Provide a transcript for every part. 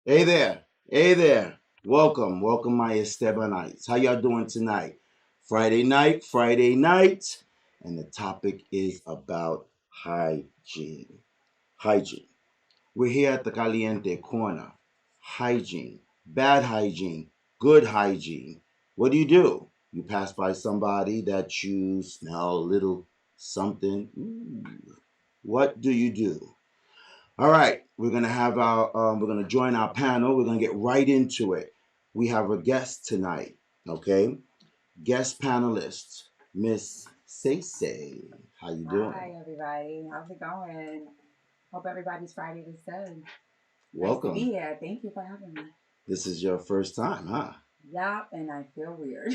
Hey there. Hey there. Welcome, my Estebanites. How y'all doing tonight? Friday night. And the topic is about hygiene. Hygiene. We're here at the Caliente Corner. Hygiene. Bad hygiene. Good hygiene. What do? You pass by somebody that you smell a little something. Ooh. What do you do? All right, we're gonna join our panel. We're gonna get right into it. We have a guest tonight. Okay, guest panelist, Miss Say Say. How you Hi, doing? everybody. How's it going? Hope everybody's Friday is good. Nice to be Welcome. here. Thank you for having me. This is your first time, huh? Yup, and I feel weird.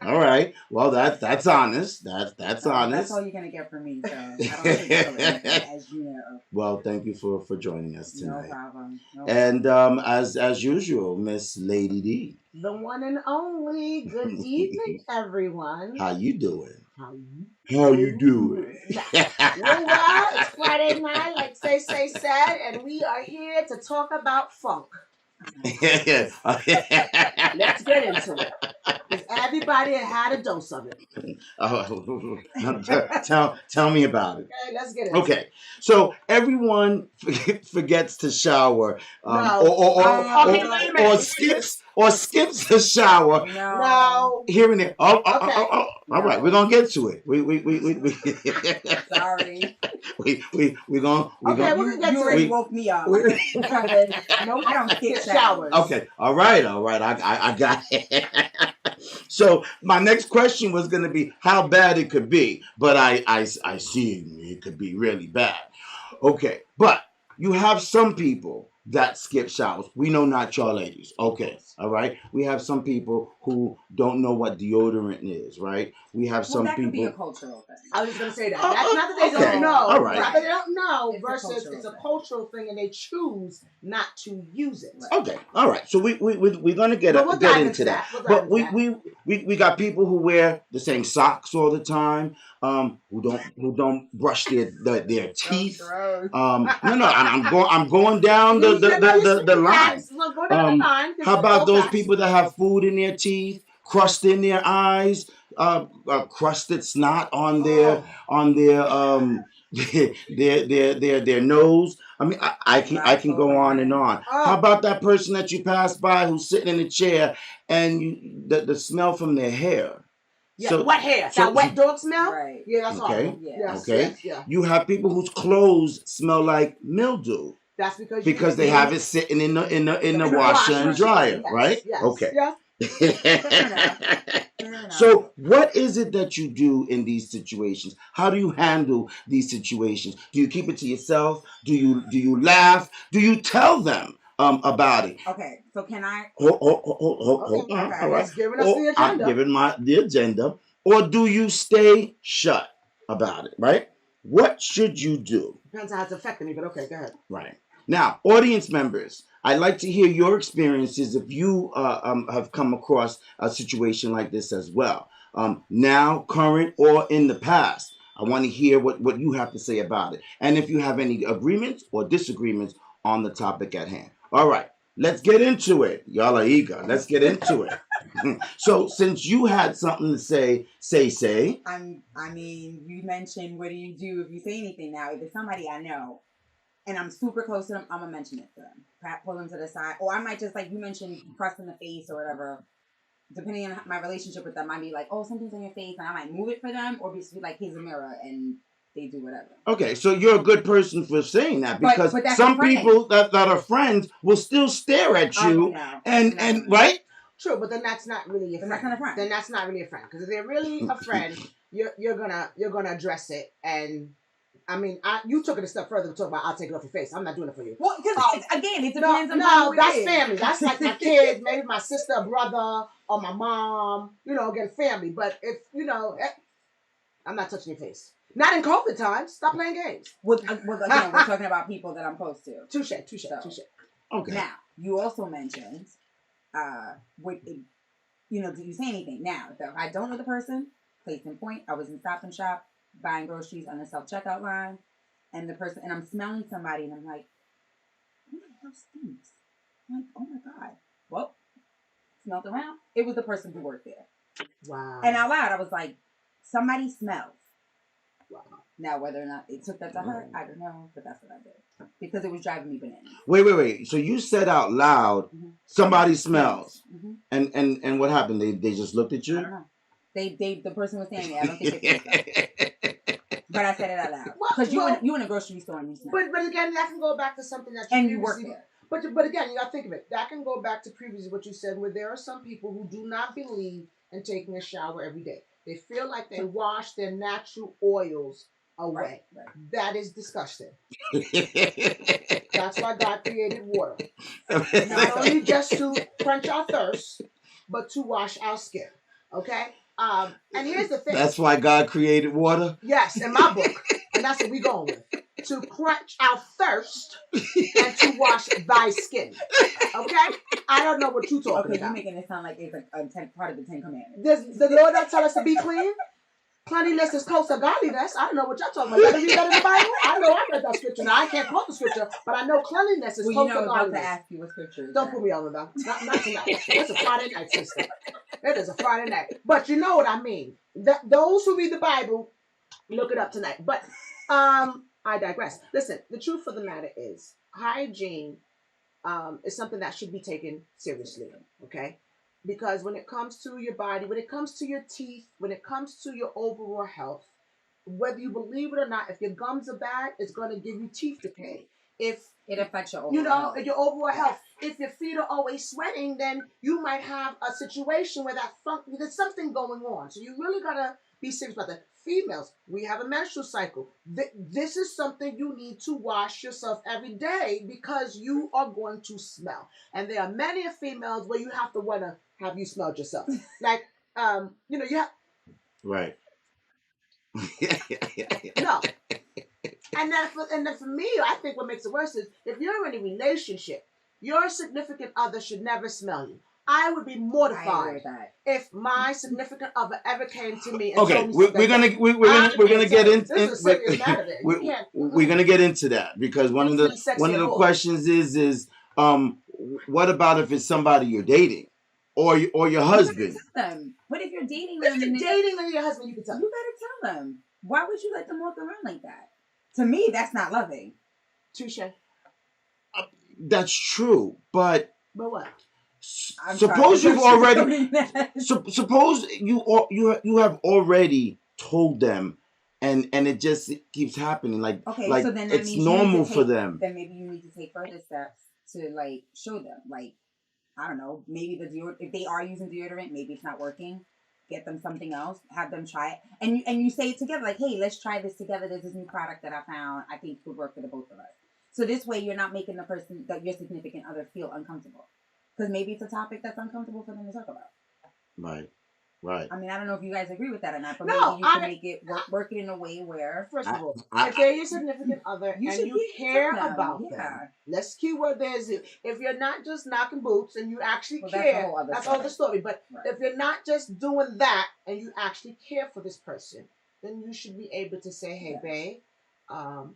All right. Well, that's honest. That's That's all honest. you're gonna get from me. So I don't take it for granted, as you know. Well, thank you for joining us No tonight. problem. No And problem. as usual, Miss Lady D. The one and only. Good evening, everyone. How you doing? How you How you doing? doing? We're well. It's Friday night, like Say said, and we are here to talk about funk. Let's get into it. Because everybody had a dose of it. Oh, tell me about it. Okay, let's get into it. Okay, so everyone forgets to shower, No. Okay, wait a minute. or skips the shower. No. No. Here and there. Oh, Okay. all right, No. we're gonna get to it. Sorry. we're gonna Okay, we're You, gonna get you to already it. woke me up. we- No, I don't skip skip showers. showers. Okay, all right. I got it. So my next question was going to be how bad it could be, but I see it could be really bad. Okay, but you have some people that skip showers. We know not y'all ladies. Okay, all right. We have some people who don't know what deodorant is, right? We have Well, some that could be a people. cultural thing. I was just gonna say that. Oh, That's not that they okay. don't know. All right. Not that they don't know. It's a versus cultural it's a thing. cultural thing, and they choose not to use it. Right. Okay, all right. So we're gonna get But we'll get dive into that. We'll dive But into that. we got people who wear the same socks all the time. Who don't brush their teeth. Gross. No. I'm going down the line. Look, go down the line. How about those people that have food in their teeth, crust in their eyes, crusted snot on their their nose? I mean, I can go on and on. How about that person that you pass by who's sitting in a chair and the smell from their hair? Yeah, So, wet hair. so- That wet dog smell? Right. Yeah, that's Okay. awful. Yeah. Yes, Okay. yes, yeah. You have people whose clothes smell like mildew That's because they have it sitting in the washer and dryer, yes, right? Yes, Okay. yes. Fair enough. So, what is it that you do in these situations? How do you handle these situations? Do you keep it to yourself? Do you laugh? Do you tell them about it? Okay, so can I? Hold on. Okay, All right. he's giving us the I'm agenda. giving the agenda. Or do you stay shut about it? Right? What should you do? Depends on how it's affecting me, but okay, go ahead. Right. Now, audience members, I'd like to hear your experiences if you have come across a situation like this as well. Now, current, or in the past. I want to hear what you have to say about it. And if you have any agreements or disagreements on the topic at hand. All right, let's get into it. Y'all are eager. Let's get into it. So, since you had something to say. I mean, you mentioned what do you do if you say anything now? If it's somebody I know and I'm super close to them, I'm gonna mention it to them. Perhaps pull them to the side, or I might just like you mentioned, crust in the face or whatever. Depending on my relationship with them, I might be like, oh, something's on your face, and I might move it for them, or just be like, here's a mirror, and they do whatever. Okay, so you're a good person for saying that because but that's some a friend. people that are friends will still stare at you No. and right? True, but then that's not really your Then friend. that's not a friend. Then that's not really a friend. Because if they're really a friend, you're gonna address it. And I mean, you took it a step further to talk about I'll take it off your face. I'm not doing it for you. Well, because again, it No, depends on no, that's family. That's like my kids, maybe my sister, brother, or my mom. Again, family. But if I'm not touching your face. Not in COVID times. Stop playing games. Again, we're talking about people that I'm close to. Touche. Okay. Now, you also mentioned, do you say anything? Now, if I don't know the person, case in point, I was in Stop and Shop buying groceries on the self-checkout line, and I'm smelling somebody, and I'm like, house stinks. I'm like, oh my God. Well, smelled around. It was the person who worked there. Wow. And out loud, I was like, somebody smells. Wow. Now, whether or not they took that to her, I don't know, but that's what I did. Because it was driving me bananas. Wait. So you said out loud, somebody smells. Mm-hmm. And what happened? They just looked at you? I don't know. The person was standing there. I don't think they picked up. But I said it out loud. Because you in a grocery store and you smell. But again, that can go back to something that you work there. But again, you got to think of it. That can go back to previously what you said, where there are some people who do not believe in taking a shower every day. They feel like they wash their natural oils away. Right. That is disgusting. That's why God created water. Not only just to quench our thirst, but to wash our skin. Okay? And here's the thing. That's why God created water? Yes, in my book. And that's what we're going with. To quench our thirst and to wash thy skin. Okay? I don't know what you're talking about. Okay, you're making it sound like it's a part of the Ten Commandments. Does the Lord not tell us to be clean? Cleanliness is close to godliness. I don't know what y'all talking about. You ever read that in the Bible? I know I read that scripture. Now, I can't quote the scripture, but I know cleanliness is close to godliness. I was about to ask you what scripture is Don't put me on that. Not tonight. It's a Friday night, sister. It is a Friday night. But you know what I mean. Those who read the Bible, look it up tonight. But I digress. Listen, the truth of the matter is, hygiene is something that should be taken seriously, okay? Because when it comes to your body, when it comes to your teeth, when it comes to your overall health, whether you believe it or not, if your gums are bad, it's going to give you teeth decay. If it affects your overall health. Your overall health. If your feet are always sweating, then you might have a situation where there's something going on. So you really got to be serious about that. Females, we have a menstrual cycle. This is something you need to wash yourself every day because you are going to smell. And there are many females where you have to want to have you smelled yourself. Like, you have... Right. No. And then for me, I think what makes it worse is if you're in a relationship, your significant other should never smell you. I would be mortified if my significant other ever came to me and told me we're gonna get into we're gonna get into that because one of the questions is what about if it's somebody you're dating or your husband? What if you're dating them? If you're dating them, your husband, you can tell them. You better tell them. Why would you let them walk around like that? To me, that's not loving. Touche. That's true, but what? Suppose you've already. Suppose you have already told them, and it just keeps happening. Like so then that it's normal for them. Then maybe you need to take further steps to show them. I don't know. Maybe if they are using deodorant, maybe it's not working. Get them something else. Have them try it, and you say it together. Like, hey, let's try this together. There's this new product that I found. I think would work for the both of us. So this way, you're not making the person that your significant other feel uncomfortable. Because maybe it's a topic that's uncomfortable for them to talk about. Right. I mean, I don't know if you guys agree with that or not, but maybe you can make it work it in a way where... First of all, if they're your significant other and you care about them, let's keyword there is if you're not just knocking boots and you actually care, that's all the story. But if you're not just doing that and you actually care for this person, then you should be able to say, hey, babe,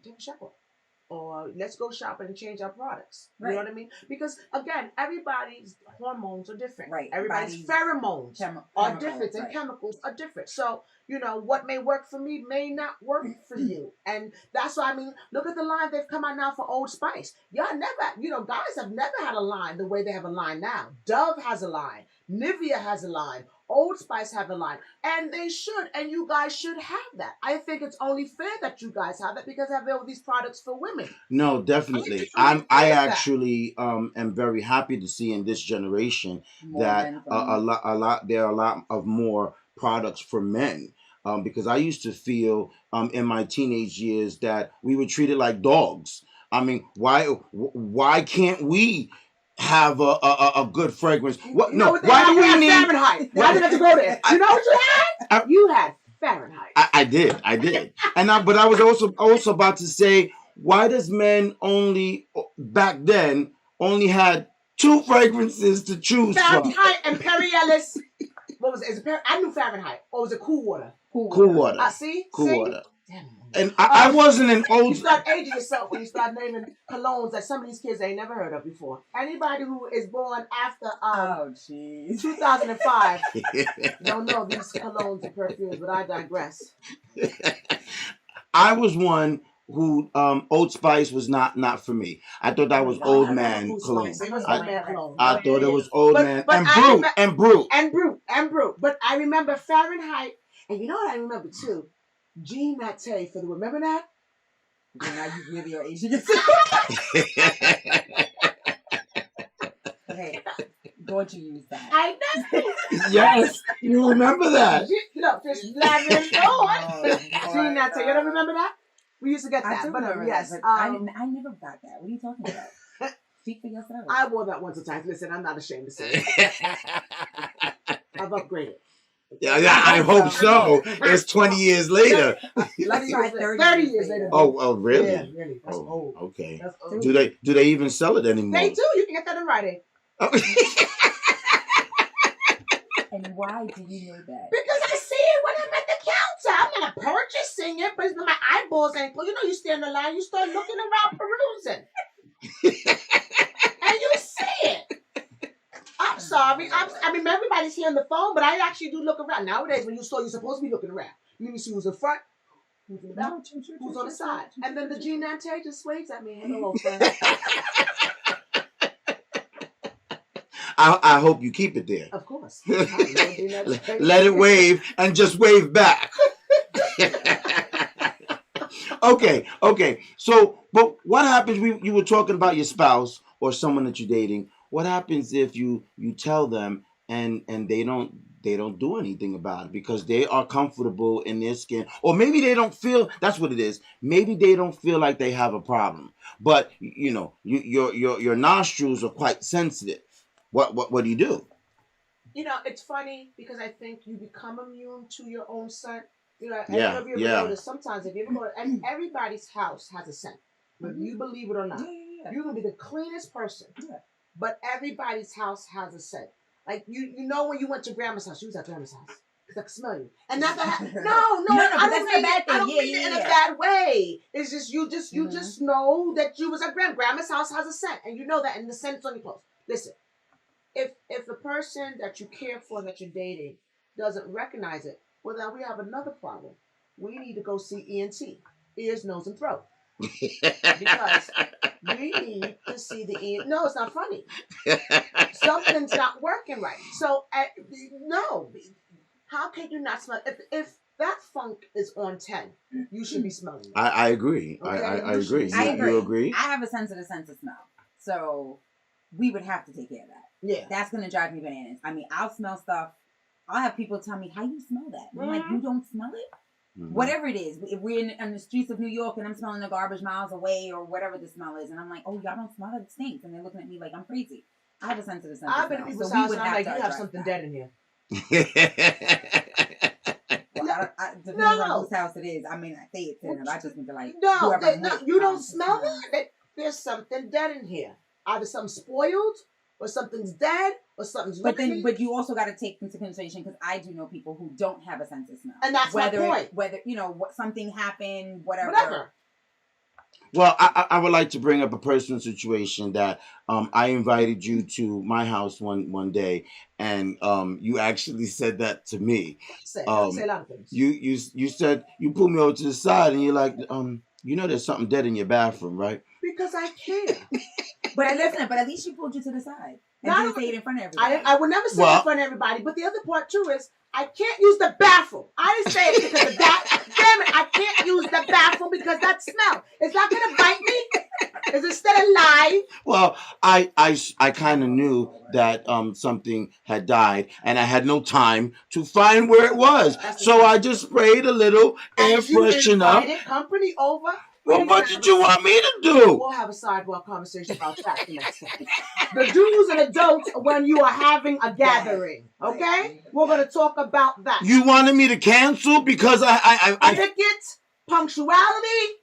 take a shower. Or let's go shopping and change our products. You know what I mean? Because again, everybody's hormones are different. Right. Everybody's pheromones are different and chemicals are different. So, what may work for me may not work for you. And that's why, look at the line they've come out now for Old Spice. Y'all never, guys have never had a line the way they have a line now. Dove has a line. Nivea has a line. Old Spice have a line. And they should. And you guys should have that. I think it's only fair that you guys have that because I have all these products for women. No, definitely. I actually am very happy to see in this generation that there are a lot of more products for men. Because I used to feel in my teenage years that we were treated like dogs. Why can't we have a good fragrance? Why do we need Fahrenheit? Why did I have to go there? You know what you had? You had Fahrenheit. I did, but I was also about to say, why does men back then only had 2 fragrances to choose from? Fahrenheit and Perry Ellis. What was it? I knew Fahrenheit. Or was it Cool Water? Cool Water. See? Cool Water. Damn. And I wasn't an You old. start aging yourself when you start naming colognes that some of these kids ain't never heard of before. Anybody who is born after Oh, jeez. 2005 don't know these colognes and perfumes, but I digress. I was one who Old Spice was not for me. I thought that was old man cologne. It was old man cologne. I thought it was old man but and I brute remem- and brute. and brew. But I remember Fahrenheit, and you know what I remember too? Jean Natte for the remember that? Okay, now you really are Asian yourself. Okay, don't you use that? I know. Yes, you remember that? Look, just blabbering on. Oh, Jean Natte, you don't remember that? We used to get I that, do but remember yes, that, but I never got that. What are you talking about? Speak for yourself. I wore that once or twice. Listen, I'm not ashamed to say it. I've upgraded. Yeah, I hope so. It's 20 years later. Let's try 30 years later. Oh, really? Yeah, really. That's old. Okay. That's old. Do they even sell it anymore? They do. You can get that in writing. And why do you know that? Because I see it when I'm at the counter. I'm not purchasing it, but my eyeballs ain't closed. You know, you stand in line, you start looking around perusing. And you see it. I'm sorry. I mean, everybody's here on the phone, but I actually do look around. Nowadays, when you store, you're supposed to be looking around. You need to see who's in front, who's in the back, who's on the side. And then the Jean Natte just waves at me. Hello, friend. I hope you keep it there. Of course. Let it wave and just wave back. Okay. So, but what happens? You were talking about your spouse or someone that you're dating. What happens if you tell them and they don't do anything about it because they are comfortable in their skin, or maybe they don't feel that's what it is. Maybe they don't feel like they have a problem, but you know, your nostrils are quite sensitive. What do you do? You know, it's funny because I think you become immune to your own scent. You know, Yeah, have you ever noticed sometimes if you ever go to, and everybody's house has a scent, whether you believe it or not. Yeah. You can be the cleanest person, Yeah. but everybody's house has a scent. Like you know when you went to grandma's house, you was at grandma's house because I could smell you, and not that. No, I don't mean it. I don't mean it in a bad way. It's just you just know that you was at grandma's house has a scent, and you know that, and the scent's on your clothes. Listen. If the person that you care for that you're dating doesn't recognize it, well, now we have another problem. We need to go see ENT, ears, nose, and throat, because we need to see the ENT. No, it's not funny. Something's not working right. So no, how can you not smell? If that funk is on 10, you should be smelling it. I agree. Okay? I agree. I agree. You agree? I have a sensitive sense of smell, so we would have to take care of that. Yeah. That's gonna drive me bananas. I mean, I'll smell stuff. I'll have people tell me, "How you smell that?" And I'm like, "You don't smell it." Mm-hmm. Whatever it is, if we're in the streets of New York and I'm smelling the garbage miles away or whatever the smell is, and I'm like, "Oh, y'all don't smell it, it stinks," and they're looking at me like I'm crazy. I have a sensitive sense. I've been at people's house and I'm like, "You have something dead in here." Well, depending on whose house it is, I mean, I say it to them. I just need to like, no, you don't smell it. There's something dead in here. Either something's spoiled, or something's dead, or something's. But you also got to take into consideration, because I do know people who don't have a sense of smell, and that's my point. Whether something happened, whatever. Well, I would like to bring up a personal situation that I invited you to my house one day, and you actually said that to me. Say a lot of things. You said, you pulled me over to the side and you're like, there's something dead in your bathroom, right? Because I care. But at least you pulled you to the side and didn't say it in front of everybody. I would never say it in front of everybody. But the other part too is I can't use the bathroom. I didn't say it because of that. Damn it! I can't use the bathroom because that smell. It's not gonna bite me. Is it still alive? Well, I kind of knew that something had died, and I had no time to find where it was. So I just sprayed a little air freshener. Company over. Well, what did you want me to do? We'll have a sidewalk conversation about that the next time. The do's and the don'ts when you are having a gathering. Okay? We're going to talk about that. You wanted me to cancel because I etiquette, punctuality.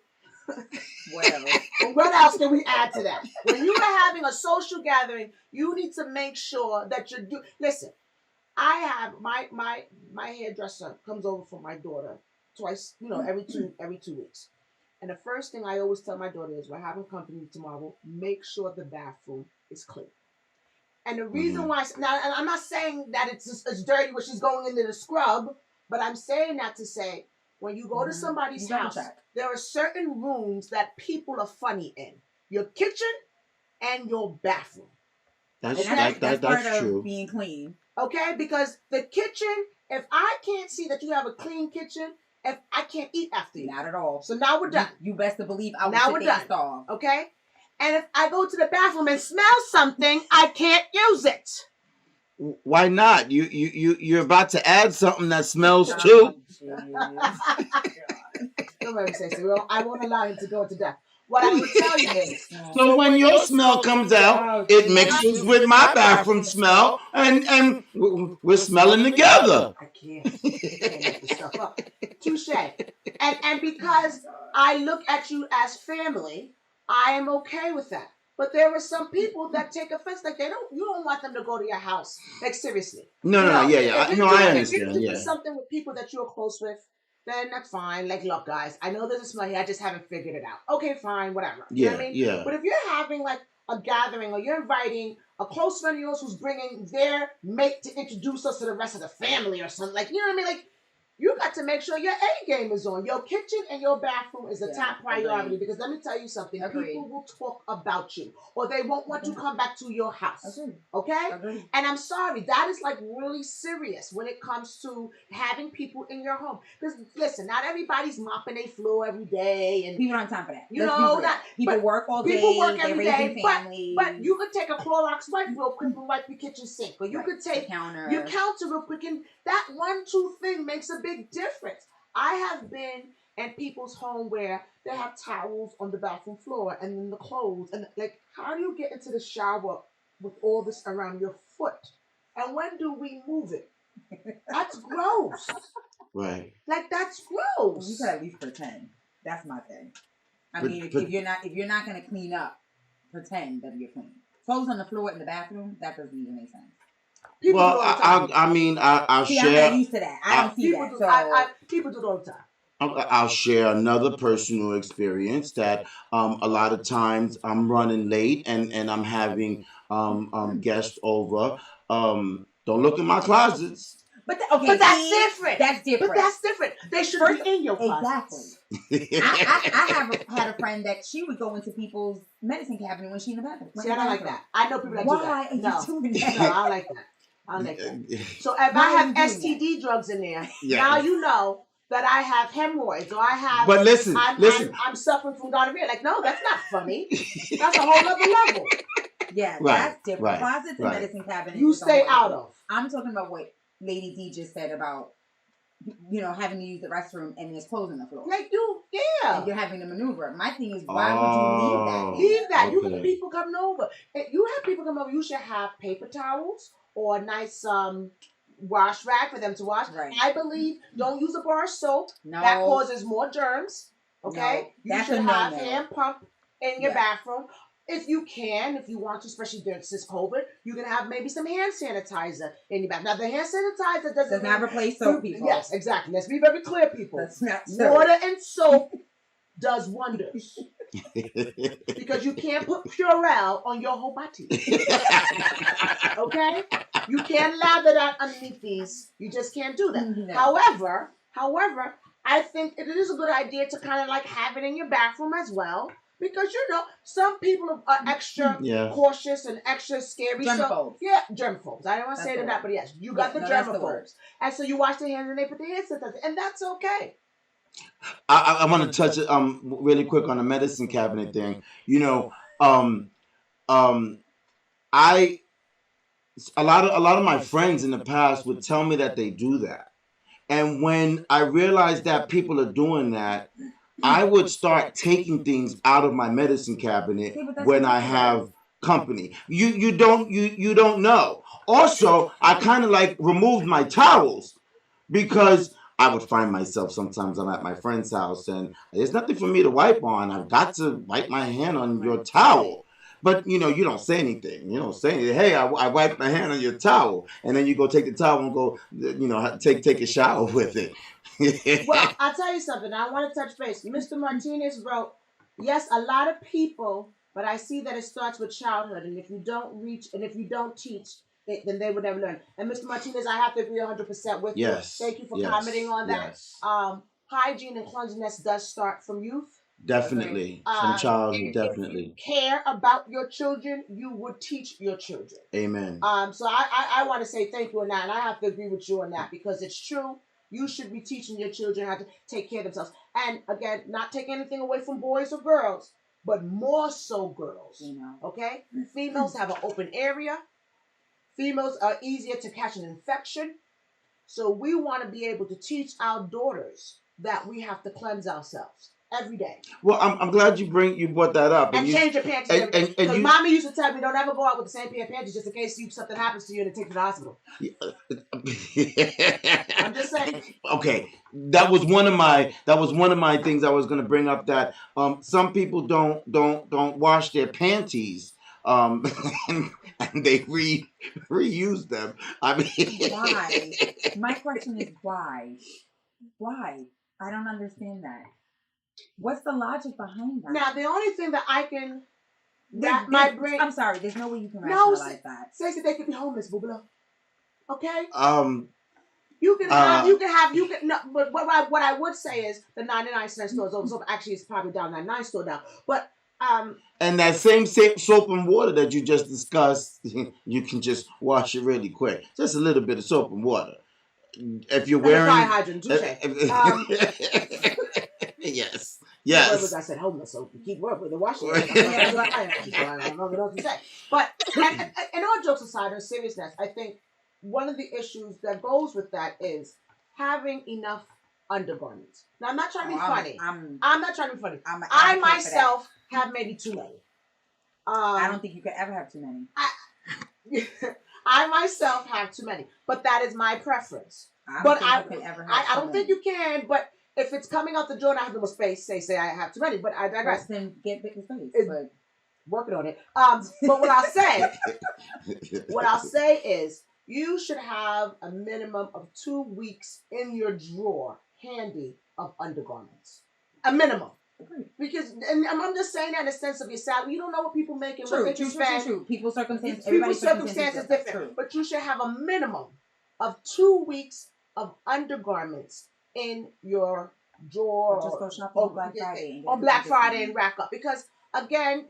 Whatever. What else can we add to that? When you are having a social gathering, you need to make sure that you're Listen, I have my hairdresser comes over for my daughter twice, every 2 weeks. And the first thing I always tell my daughter is, we're having company tomorrow. Make sure the bathroom is clean. And the reason why now, and I'm not saying that it's dirty when she's going into the scrub, but I'm saying that to say, when you go to somebody's house, there are certain rooms that people are funny in. Your kitchen and your bathroom. That's part true. Of being clean. Okay, because the kitchen, if I can't see that you have a clean kitchen, if I can't eat after you. Not at all. So now we're done. You best to believe I now we're done. Okay? And if I go to the bathroom and smell something, I can't use it. Why not? You're about to add something that smells too. Don't let me say so. I won't allow him to go into that. What I would tell you is, so when your smell comes out, it mixes with my bathroom smell, and we're smelling together. I can't make this stuff up. Touche. And because I look at you as family, I am okay with that. But there are some people that take offense, like you don't want them to go to your house. Like seriously. No, yeah. No, I understand. If you're doing something with people that you're close with, then that's fine. Like, look, guys, I know there's a smell here. I just haven't figured it out. Okay, fine, whatever. You know what I mean? Yeah. But if you're having like a gathering, or you're inviting a close friend of yours who's bringing their mate to introduce us to the rest of the family or something, like, you know what I mean? Like, you got to make sure your A game is on. Your kitchen and your bathroom is the top priority. Because let me tell you something. People will talk about you, or they won't want to come back to your house. Okay? And I'm sorry. That is like really serious when it comes to having people in your home. Because listen, not everybody's mopping their floor every day. And people don't have time for that. People work all day. People work every day. But you could take a Clorox wipe real quick and wipe your kitchen sink. Or you could take your counter real quick. And that 1-2 thing makes a big difference. I have been in people's home where they have towels on the bathroom floor and then the clothes, and like, how do you get into the shower with all this around your foot? And when do we move it? That's gross. Right. Like, that's gross. You could at least pretend. That's my thing. I mean, if you're not gonna clean up, pretend that you're clean. Clothes on the floor in the bathroom, that doesn't even make sense. People I'll See, share. I'm not used to that. I don't see that. People do it all the time. I'll share another personal experience that a lot of times I'm running late and I'm having guests over. Don't look in my closets. But that's different. That's different. But that's different. They should be in your closets. Exactly. I had a friend that she would go into people's medicine cabinet when she's in the bathroom. See, I don't like that. I know people that do that. Why are you doing that? No, I don't like that. I don't like that. So if I have STD drugs in there, now you know that I have hemorrhoids, or I have. But listen. I'm suffering from gonorrhea. Like, no, that's not funny. That's a whole other level. Yeah, that's different. Closets and medicine cabinets. You stay out of. I'm talking about what Lady D just said about, having to use the restroom and there's clothes on the floor. Like and you're having to maneuver. My thing is, why would you leave that? Leave that. You have people coming over. If you have people come over, you should have paper towels or a nice wash rag for them to wash. Right. I believe don't use a bar of soap. No. That causes more germs. Okay? No, you should have hand pump in your bathroom. If you want to, especially during this COVID, you can have maybe some hand sanitizer in your bathroom. Now, the hand sanitizer does not replace soap, people. Yes, exactly. Let's be very clear, people. That's not soap. Water and soap does wonders. Because you can't put Purell on your whole body. Okay? You can't lather that underneath these. You just can't do that. No. However, I think it is a good idea to kind of like have it in your bathroom as well. Because, some people are extra cautious and extra scary. Germaphobes. Germaphobes. I don't want to say that, but yes, you got the germaphobes. And so you wash their hands and they put their hand sanitizer, and that's okay. I want to touch it really quick on the medicine cabinet thing. A lot of my friends in the past would tell me that they do that, and when I realized that people are doing that, I would start taking things out of my medicine cabinet when I have company. You don't know. Also, I kind of like removed my towels because I would find myself sometimes I'm at my friend's house and there's nothing for me to wipe on. I've got to wipe my hand on your towel But you don't say anything. You don't say anything. Hey, I wiped my hand on your towel, and then you go take the towel and go, take a shower with it. Well, I'll tell you something. I want to touch base. Mr. Martinez wrote, yes, a lot of people, but I see that it starts with childhood. And if you don't reach, and if you don't teach, then they would never learn. And Mr. Martinez, I have to agree 100% with you. Yes. Thank you for Yes. commenting on that. Yes. Hygiene and cleanliness does start from youth. Definitely. From childhood, definitely. If you care about your children, you would teach your children. Amen. So I want to say thank you on that, and I have to agree with you on that because it's true. You should be teaching your children how to take care of themselves. And again, not take anything away from boys or girls, but more so girls. Okay? Females have an open area. Females are easier to catch an infection. So we want to be able to teach our daughters that we have to cleanse ourselves every day. Well, I'm glad you brought that up. And change your panties every day. Because mommy used to tell me, don't ever go out with the same pair of panties just in case something happens to you and take you to the hospital. I'm just saying. Okay, that was one of my things I was going to bring up. That some people don't wash their panties. And they reuse them. I mean, why? My question is why? Why? I don't understand that. What's the logic behind that? Now, the only thing that I can my brain. I'm sorry. There's no way you can rationalize that. Says that they could be homeless, Boobala. Okay. You can have. No, but what I would say is the 99-cent store is over. So actually, it's probably down 99 store now. But and that same soap and water that you just discussed, you can just wash it really quick. Just a little bit of soap and water. If you're wearing fire hydrant, yes. I said homeless, so keep working with the washing. I don't know what to say. But and all jokes aside, on seriousness, I think one of the issues that goes with that is having enough undergarments. Now, I'm not trying to be funny. I'm not trying to be funny. I myself have maybe too many. I don't think you could ever have too many. I myself have too many, but that is my preference. I don't think you can, but if it's coming out the door and I have no space, say I have too many, but I digress. Well, then get bigger space. But working on it. But what I'll say is you should have a minimum of 2 weeks in your drawer handy of undergarments. A minimum. Because, and I'm just saying that in the sense of your salary. You don't know what people make and what they can spend. True. People's circumstances is different. But you should have a minimum of 2 weeks of undergarments in your drawer. Or just go shopping on Black Friday. On Black Friday and rack up. Because, again,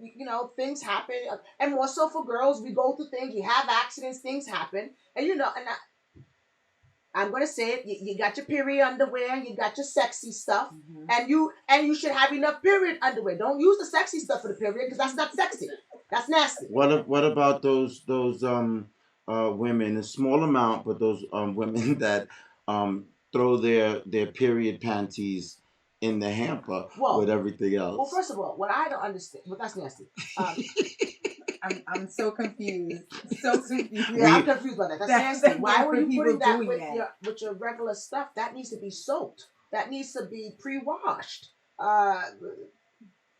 things happen. And more so for girls, we go through things. We have accidents. Things happen. And, I'm going to say it. You got your period underwear. You got your sexy stuff. Mm-hmm. And you should have enough period underwear. Don't use the sexy stuff for the period because that's not sexy. That's nasty. What about those women, a small amount, but those women that throw their period panties in the hamper with everything else? Well, first of all, what I don't understand, that's nasty. I'm so confused. So confused. Yeah, I'm confused by that. That's nasty. Why were you putting that with your regular stuff? That needs to be soaked. That needs to be pre-washed. I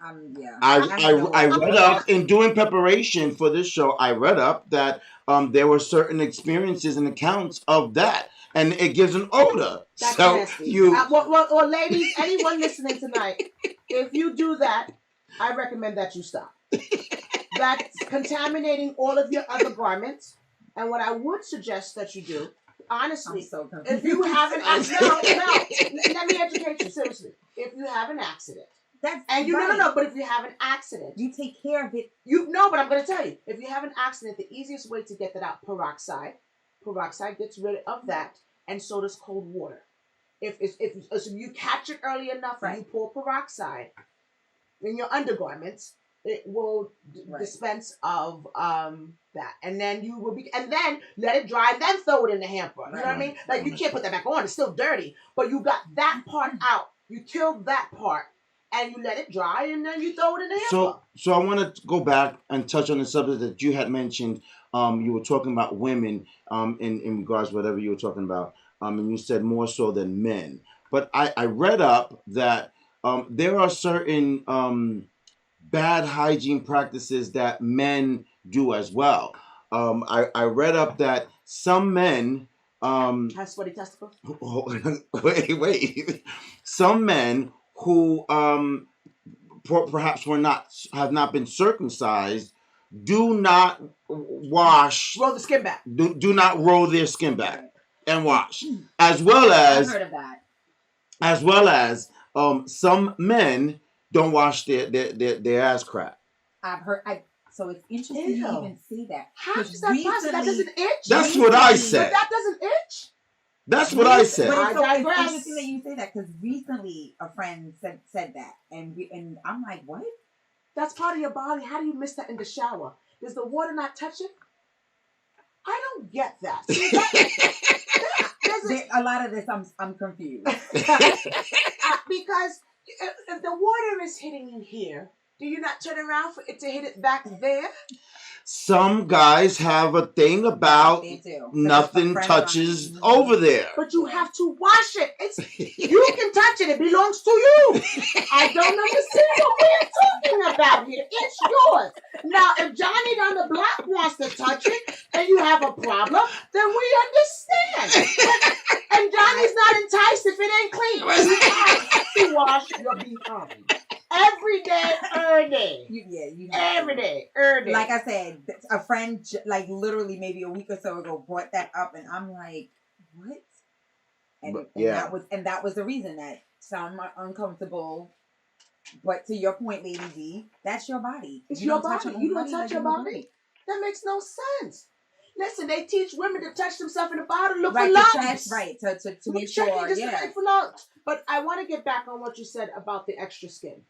read up in doing preparation for this show. I read up that there were certain experiences and accounts of that, and it gives an odor. That's so nasty. Well, ladies, anyone listening tonight, if you do that, I recommend that you stop. That's contaminating all of your other garments. And what I would suggest that you do, honestly, if you have an accident, let me educate you seriously. If you have an accident, but if you have an accident, you take care of it. But I'm going to tell you, if you have an accident, the easiest way to get that out, peroxide gets rid of that, and so does cold water. If you catch it early enough, and you pour peroxide in your undergarments, it will dispense of that, and then then let it dry, then throw it in the hamper. You know what I mean? Like, you can't put that back on; it's still dirty. But you got that part out. You killed that part, and you let it dry, and then you throw it in the hamper. So I want to go back and touch on the subject that you had mentioned. You were talking about women in regards to whatever you were talking about, and you said more so than men. But I read up that there are certain bad hygiene practices that men do as well. I read up that some men Have sweaty testicles. wait. Some men who perhaps have not been circumcised do not wash. Roll the skin back. Do not roll their skin back Right. and wash, as well I've as heard of that. some men don't wash their ass crack. I've heard. So it's interesting you Ew. even see that. How 'Cause does that possible? That doesn't itch. That's what I But said. that doesn't itch. That's what I But said. I it's digress. interesting that you say that because recently a friend said that, and I'm like, what? That's part of your body. How do you miss that in the shower? Does the water not touch it? I don't get that. See, A lot of this, I'm confused. because if the water is hitting you here, do you not turn around for it to hit it back there? Some guys have a thing about They do. nothing A friend of touches mine- over there. But you have to wash it. You can touch it. It belongs to you. I don't understand what we're talking about here. It's yours. Now, if Johnny down the block wants to touch it and you have a problem, then we understand. And Johnny's not enticed if it ain't clean. You have to wash your behind. Every day, every day. You have Every to. day, every day. Like I said, a friend, like literally maybe a week or so ago, brought that up, and I'm like, what? And that was the reason that sounded uncomfortable. But to your point, Lady D, that's your body. It's You your don't touch body. your You own don't touch like your your body. That makes no sense. Listen, they teach women to touch themselves in the bottle, look Right, for to lumps. check, right, to We're make checking sure, just to yeah. check for lumps. But I want to get back on what you said about the extra skin.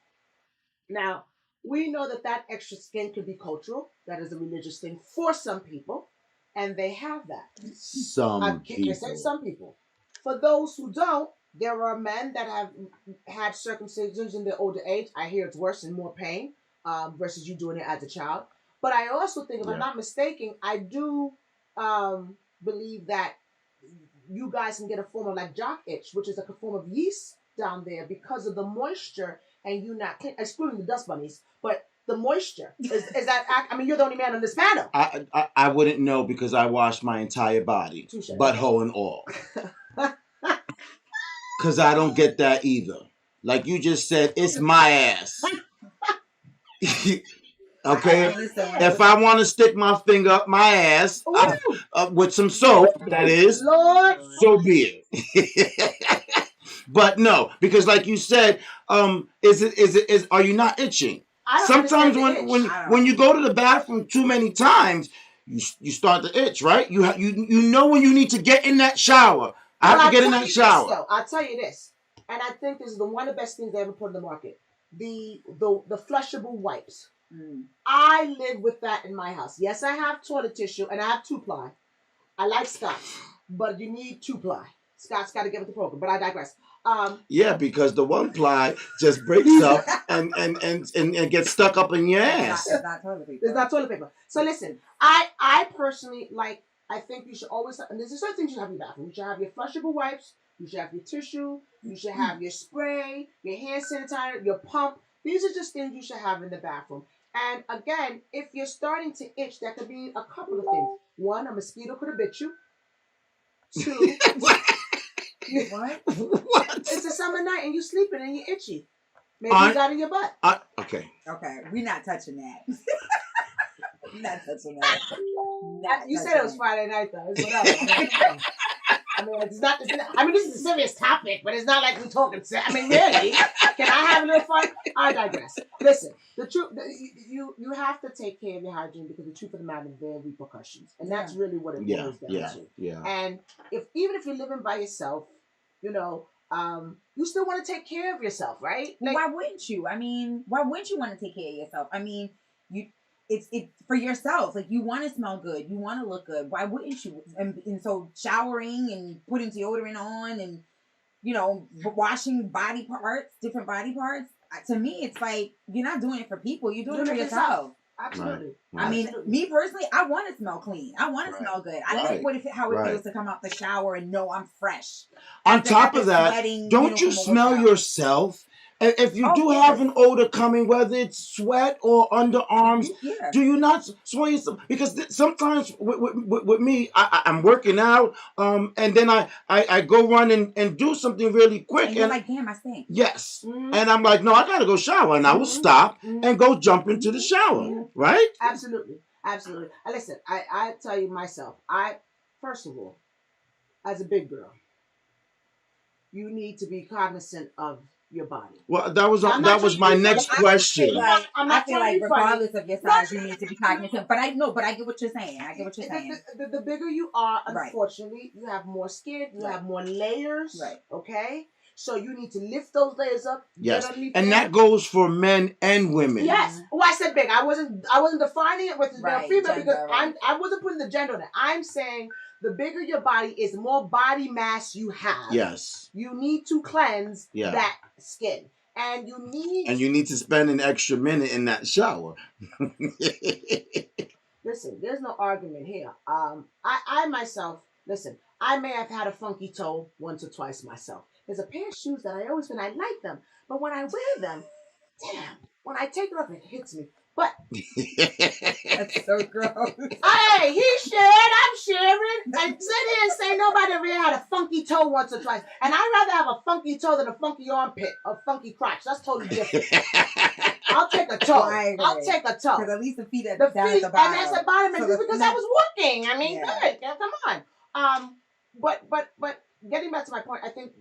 Now, we know that extra skin could be cultural. That is a religious thing for some people. And they have that. Some I said some people. For those who don't, there are men that have had circumcisions in their older age. I hear it's worse and more pain versus you doing it as a child. But I also think, if I'm not mistaken, I do believe that you guys can get a form of like jock itch, which is like a form of yeast down there because of the moisture and you not clean, excluding the dust bunnies, but the moisture is that. I mean, you're the only man on this panel. I wouldn't know because I wash my entire body, Touche. butthole and all. Because I don't get that either. Like you just said, it's my ass. Okay? If I want to stick my finger up my ass with some soap, that is, Lord, so be it. But no, because like you said, are you not itching? Sometimes when you go to the bathroom too many times, you start to itch, right? You know when you need to get in that shower. I have to get in that shower. I'll tell you this, and I think this is one of the best things they ever put in the market. The flushable wipes. I live with that in my house. Yes, I have toilet tissue and I have 2-ply. I like Scott's, but you need 2-ply. Scott's got to get with the program, but I digress. Yeah, because the 1-ply just breaks up and gets stuck up in your ass. It's not toilet paper. It's not toilet paper. So listen, I personally like. I think you should always. And there's certain things you have in your bathroom. You should have your flushable wipes. You should have your tissue. You should have your spray, your hand sanitizer, your pump. These are just things you should have in the bathroom. And again, if you're starting to itch, that could be a couple of things. One, a mosquito could have bit you. Two, What? What? it's a summer night and you're sleeping and you're itchy. Maybe you got in your butt. Okay. Okay, we're not touching that. We're not touching that. You said it was Friday night though. It's whatever. I mean, it's not. I mean, this is a serious topic, but it's not like we're talking. I mean, really, can I have a little fun? I digress. Listen, the truth. You have to take care of your hygiene because the truth of the matter is there are repercussions, and that's really what it boils down to. Yeah. And even if you're living by yourself, you still want to take care of yourself, right? Like, why wouldn't you? I mean, why wouldn't you want to take care of yourself? I mean, it's for yourself. Like, you want to smell good, you want to look good. Why wouldn't you? And so showering and putting deodorant on and washing different body parts. To me, it's like you're not doing it for people. You're doing it for yourself. Absolutely. Right. I mean, me personally, I want to smell clean. I want to smell good. I like how it feels to come out the shower and know I'm fresh. On top of that, don't you smell yourself if you Oh, do yes. have an odor coming, whether it's sweat or underarms, Yeah. do you not sway yourself? Because sometimes with me, I'm working out, and then I go run and do something really quick, And you're like, damn, I stink. yes, Mhm. and I'm like, no, I gotta go shower, and I will Mhm. stop Mhm. and go jump into the shower, Mhm. right? Absolutely. Absolutely. Listen, I tell you myself, first of all, as a big girl, you need to be cognizant of your body. Well, I'm not that trying was to my be Well, next funny. I feel question. like I'm not trying to be funny. regardless of your No, size, you need to be cognizant. But I know, but I get what you're saying. I get what you're saying. The bigger you are, Right. unfortunately, you have more skin, you Right. have more layers. Right. Okay? So you need to lift those layers up. Yes, Get underneath and there. that goes for men and women. Yes. Well, I said big. I wasn't defining it with male Right, female gender, because right. I wasn't putting the gender on it. I'm saying the bigger your body is, the more body mass you have. Yes. You need to cleanse Yeah. that skin. And you need to spend an extra minute in that shower. Listen, there's no argument here. I myself, listen, I may have had a funky toe once or twice myself. There's a pair of shoes that I always been, I like them, but when I wear them, damn, when I take it off, it hits me. But That's so gross. hey, he shared, I'm sharing. And sit here and say nobody really had a funky toe once or twice. And I'd rather have a funky toe than a funky armpit or funky crotch. That's totally different. I'll take a toe. I'll take a toe. Because at least the feet are The down feet, at the bottom. and that's the bottom, and So just the because feet- I was walking. I mean, Yeah. good. Yeah, come on. But getting back to my point, I think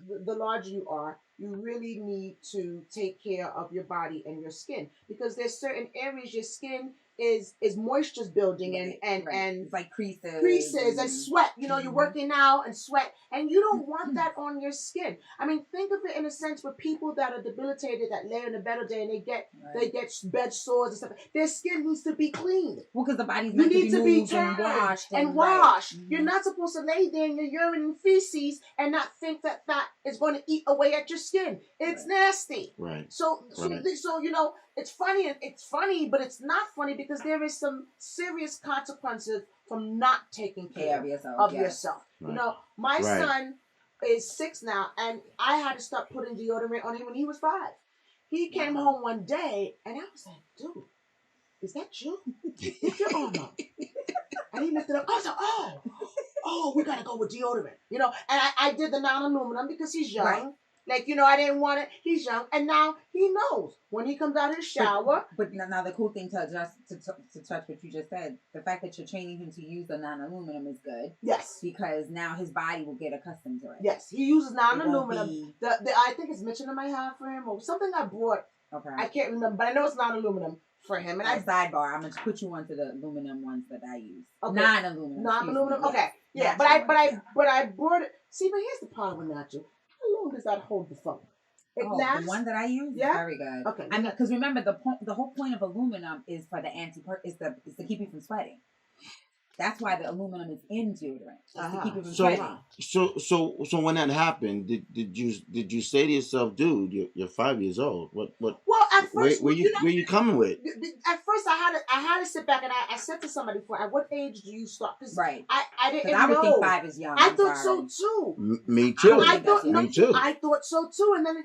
the larger you are, you really need to take care of your body and your skin because there's certain areas your skin is moisture building Right, and it's like creases and sweat. You know, you're working out and sweat, and you don't want Mm-hmm. that on your skin. I mean, think of it in a sense with people that are debilitated that lay in the bed all day and they get bed sores and stuff. Their skin needs to be cleaned. Well, because the body's You meant need to be moved and turned washed and right. washed. Mhm. You're not supposed to lay there in your urine and feces and not think that that is going to eat away at your skin. It's nasty. Right. So you know, it's funny, but it's not funny because there is some serious consequences from not taking care of yourself. Right. You know, my son is 6 now, and I had to start putting deodorant on him when he was 5. He came home one day, and I was like, dude, is that you? Lift your arm up. And he lifted up. I was like, oh, we gotta go with deodorant. You know, and I did the non-aluminum because he's young. Right. Like, you know, I didn't want it. He's young, and now he knows when he comes out of the shower. But now the cool thing to touch what you just said, the fact that you're training him to use the non-aluminum is good. Yes. Because now his body will get accustomed to it. Yes, he uses non-aluminum. Be... I think it's Michelin I have for him or something I brought. Okay. I can't remember, but I know it's non-aluminum for him. And sidebar, I'm gonna put you onto the aluminum ones that I use. Okay. Non-aluminum. Non-aluminum. Okay. Yeah, but I brought it. See, but here's the problem with natural. How long does that hold the funk? It lasts. The one that I use is very good. Okay. I mean, because remember the whole point of aluminum is for the is to keep you from sweating. That's why the aluminum is in deodorant. To keep you from sweating. So when that happened, did you say to yourself, dude, you're 5 years old. What? Well, at first, where you coming with? At first, I had to sit back and I said to somebody, at what age do you start? Right. I didn't know. I would think 5 is young. I thought so too. Me too. Me too. I thought so too. And then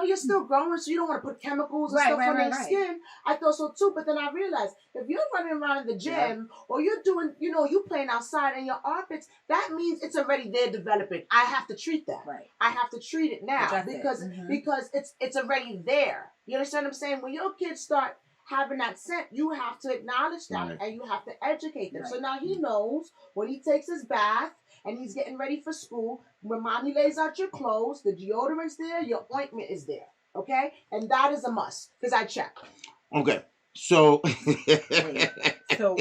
you're still growing, so you don't want to put chemicals and stuff on your skin. I thought so too. But then I realized if you're running around in the gym or you're doing, you playing outside and your armpits, that means it's already there developing. I have to treat that. Right. I have to treat it now because it's already there. You understand what I'm saying? When your kids start having that scent, you have to acknowledge that and you have to educate them. Right. So now he knows when he takes his bath and he's getting ready for school, when mommy lays out your clothes, the deodorant's there, your ointment is there. Okay? And that is a must because I check. Okay. So so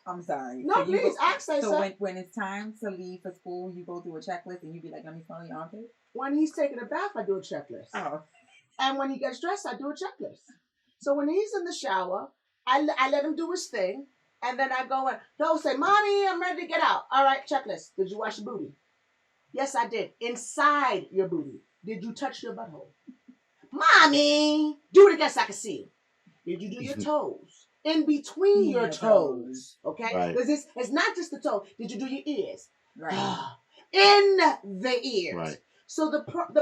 I'm sorry. No, please ask that. So when it's time to leave for school, you go through a checklist and you be like, let me smell your armpit? When he's taking a bath, I do a checklist. Oh. And when he gets dressed, I do a checklist. So when he's in the shower, I let him do his thing. And then I go in. He'll say, Mommy, I'm ready to get out. All right, checklist. Did you wash your booty? Yes, I did. Inside your booty. Did you touch your butthole? Mommy, do it again so I can see. Did you do your toes? In between your toes. Okay? Because it's not just the toe. Did you do your ears? Right. In the ears. Right. So the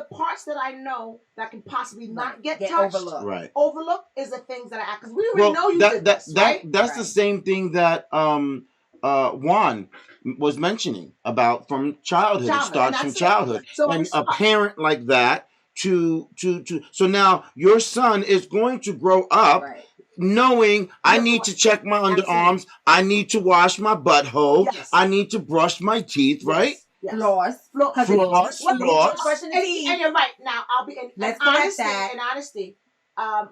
parts that I know that can possibly not get touched, overlooked. Right. overlooked is the things that I because we already know you did this, right? That's the same thing that Juan was mentioning about from childhood. It starts from childhood. So and a parent like that to so now your son is going to grow up knowing I need to check my underarms, I need to wash my butthole, I need to brush my teeth, right? Yes. Floss. Brushing the teeth. And you're right. Now I'll be in honesty.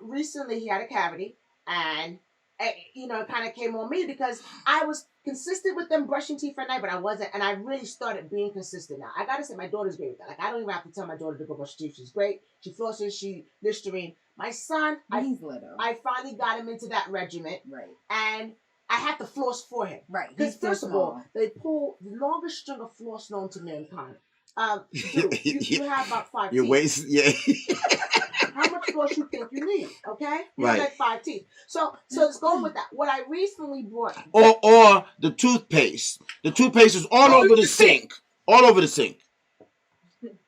Recently he had a cavity, and you know, it kind of came on me because I was consistent with them brushing teeth at night, but I wasn't, and I really started being consistent now. I gotta say, my daughter's great with that. Like, I don't even have to tell my daughter to go brush teeth. She's great. She flosses. She Listerine. My son, he's little. I finally got him into that regiment, and I had to floss for him, because first of all, they pull the longest string of floss known to mankind. You have about 5 teeth. Your waist, yeah. How much floss you think you need? Okay, you have like 5 teeth. So let's go with that. What I recently bought, or the toothpaste. The toothpaste is all over the sink. All over the sink.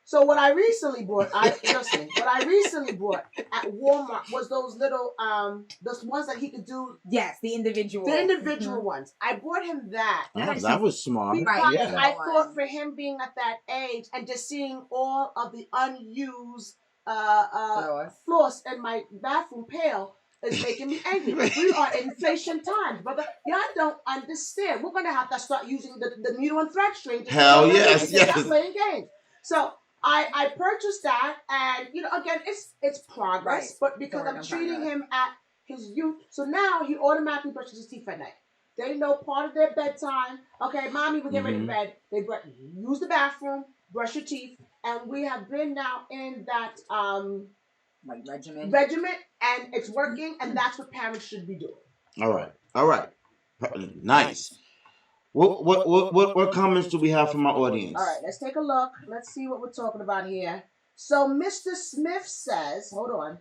So what I recently bought, at Walmart was those little those ones that he could do. Yes, the individual ones. I bought him that. That was smart. Because I thought for him being at that age and just seeing all of the unused floss in my bathroom pail is making me angry. We are in inflation times, brother. Y'all don't understand. We're gonna have to start using the needle and thread string. Hell yes. Stop playing games. So I purchased that, and you know, again, it's progress, but because I'm treating him at his youth, so now he automatically brushes his teeth at night. They know part of their bedtime. Okay, mommy, we're getting ready to bed. They use the bathroom, brush your teeth, and we have been now in that regiment, and it's working, and that's what parents should be doing. All right, nice. What comments do we have from our audience? All right, let's take a look. Let's see what we're talking about here. So Mr. Smith says, hold on.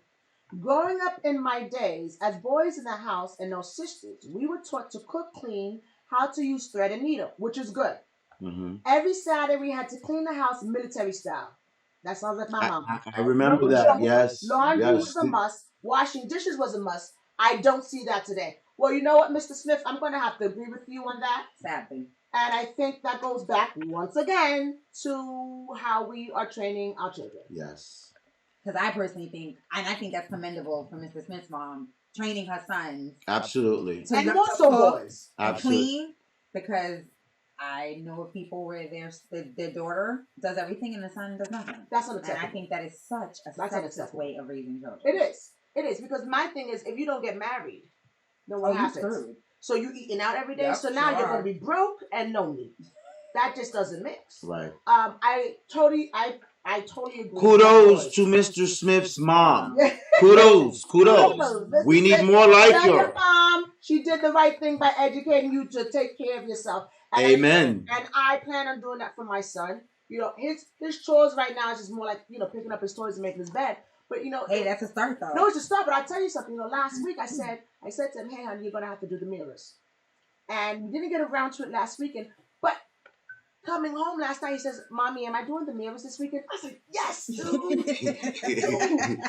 Growing up in my days, as boys in the house and no sisters, we were taught to cook, clean, how to use thread and needle, which is good. Mm-hmm. Every Saturday we had to clean the house military style. That sounds like my mom. I remember that, yes. Laundry was a must. Washing dishes was a must. I don't see that today. Well, you know what, Mr. Smith? I'm going to have to agree with you on that. Sadly. And I think that goes back once again to how we are training our children. Yes. Because I personally think, and I think that's commendable for Mr. Smith's mom, training her sons. Absolutely. And more so boys. Absolutely. Clean, because I know of people where their daughter does everything and the son does nothing. That's unacceptable. And I think that is such a sexist way of raising children. It is, because my thing is, if you don't get married, then what happens? So you eating out every day, so now you're going to be broke and no meat. That just doesn't mix. Right. I totally agree. Kudos to Mr. Smith's mom. Kudos. We need more like her. Your mom, she did the right thing by educating you to take care of yourself. Amen. And I plan on doing that for my son. You know, his chores right now is just more like, you know, picking up his toys and making his bed. But you know, hey, that's a start though. No, it's a start. But I'll tell you something. You know, last week I said to him, "Hey, honey, you're gonna have to do the mirrors," and we didn't get around to it last weekend. But coming home last night, he says, "Mommy, am I doing the mirrors this weekend?" I said, "Yes, dude.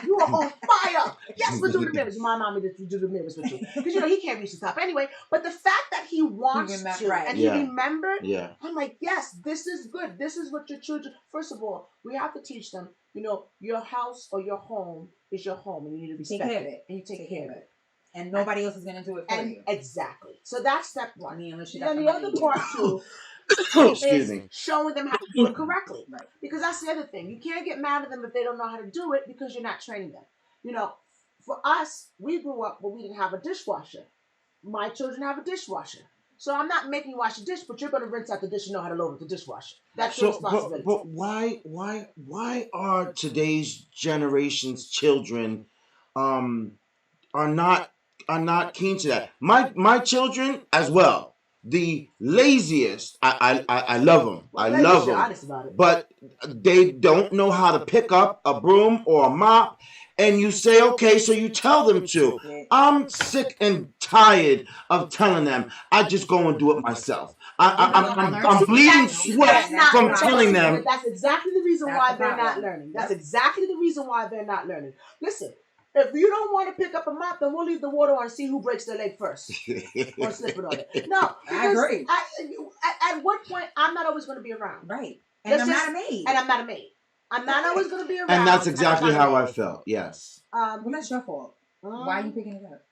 You are on fire. Yes, we're doing the mirrors. My mommy did do the mirrors with you because you know he can't reach the top anyway. But the fact that he wants to and he remembered, I'm like, yes, this is good. This is what your children. First of all, we have to teach them. You know, your house or your home is your home, and you need to respect it, and you take care of it. And nobody else is going to do it for you. Exactly. So that's step one. Then the other part too is showing them how to do it correctly. Right. Because that's the other thing. You can't get mad at them if they don't know how to do it because you're not training them. You know, for us, we grew up where we didn't have a dishwasher. My children have a dishwasher. So I'm not making you wash the dish, but you're going to rinse out the dish and know how to load up the dishwasher. That's your responsibility. But why are today's generation's children are not keen to that? My children as well. The laziest. I love them. I love them. But they don't know how to pick up a broom or a mop. And you say, okay, so you tell them to. I'm sick and tired of telling them. I just go and do it myself. I'm bleeding sweat from telling them. That's exactly the reason That's why the they're not problem. learning. That's Yep. exactly the reason why they're not learning. Listen, if you don't want to pick up a mop, then we'll leave the water on and see who breaks their leg first or slip it on it. No, I agree. At what point, I'm not always going to be around. Right. And I'm not a maid. And I'm not a maid. I'm not always going to be around. And that's exactly how I maid. felt. Yes. Well, that's your fault. Why are you picking it up?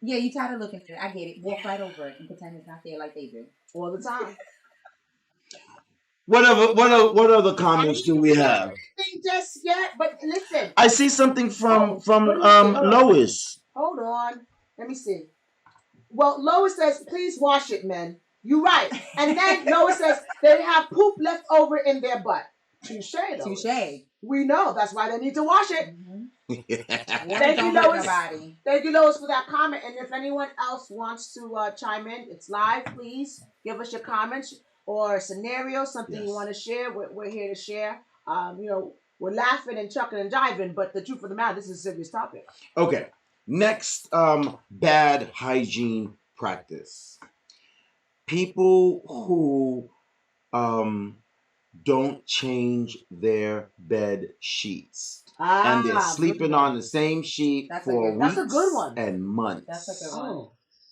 Yeah, you tired of looking at it. I get it. Walk right over it and pretend it's not there like they do. All the time. What other comments do we have? Just yet, but listen. I see something from Lois. Hold on. Let me see. Well, Lois says, please wash it, men. You're right. And then Lois says they have poop left over in their butt. Touche. We know. That's why they need to wash it. Thank you, Lois. Thank you, Lois, for that comment. And if anyone else wants to chime in, it's live. Please give us your comments or scenarios, something you want to share. We're here to share. We're laughing and chuckling and jiving, but the truth of the matter, this is a serious topic. Okay. Next, bad hygiene practice. People who don't change their bed sheets. And they're sleeping on the same sheet for weeks and months. That's a good one.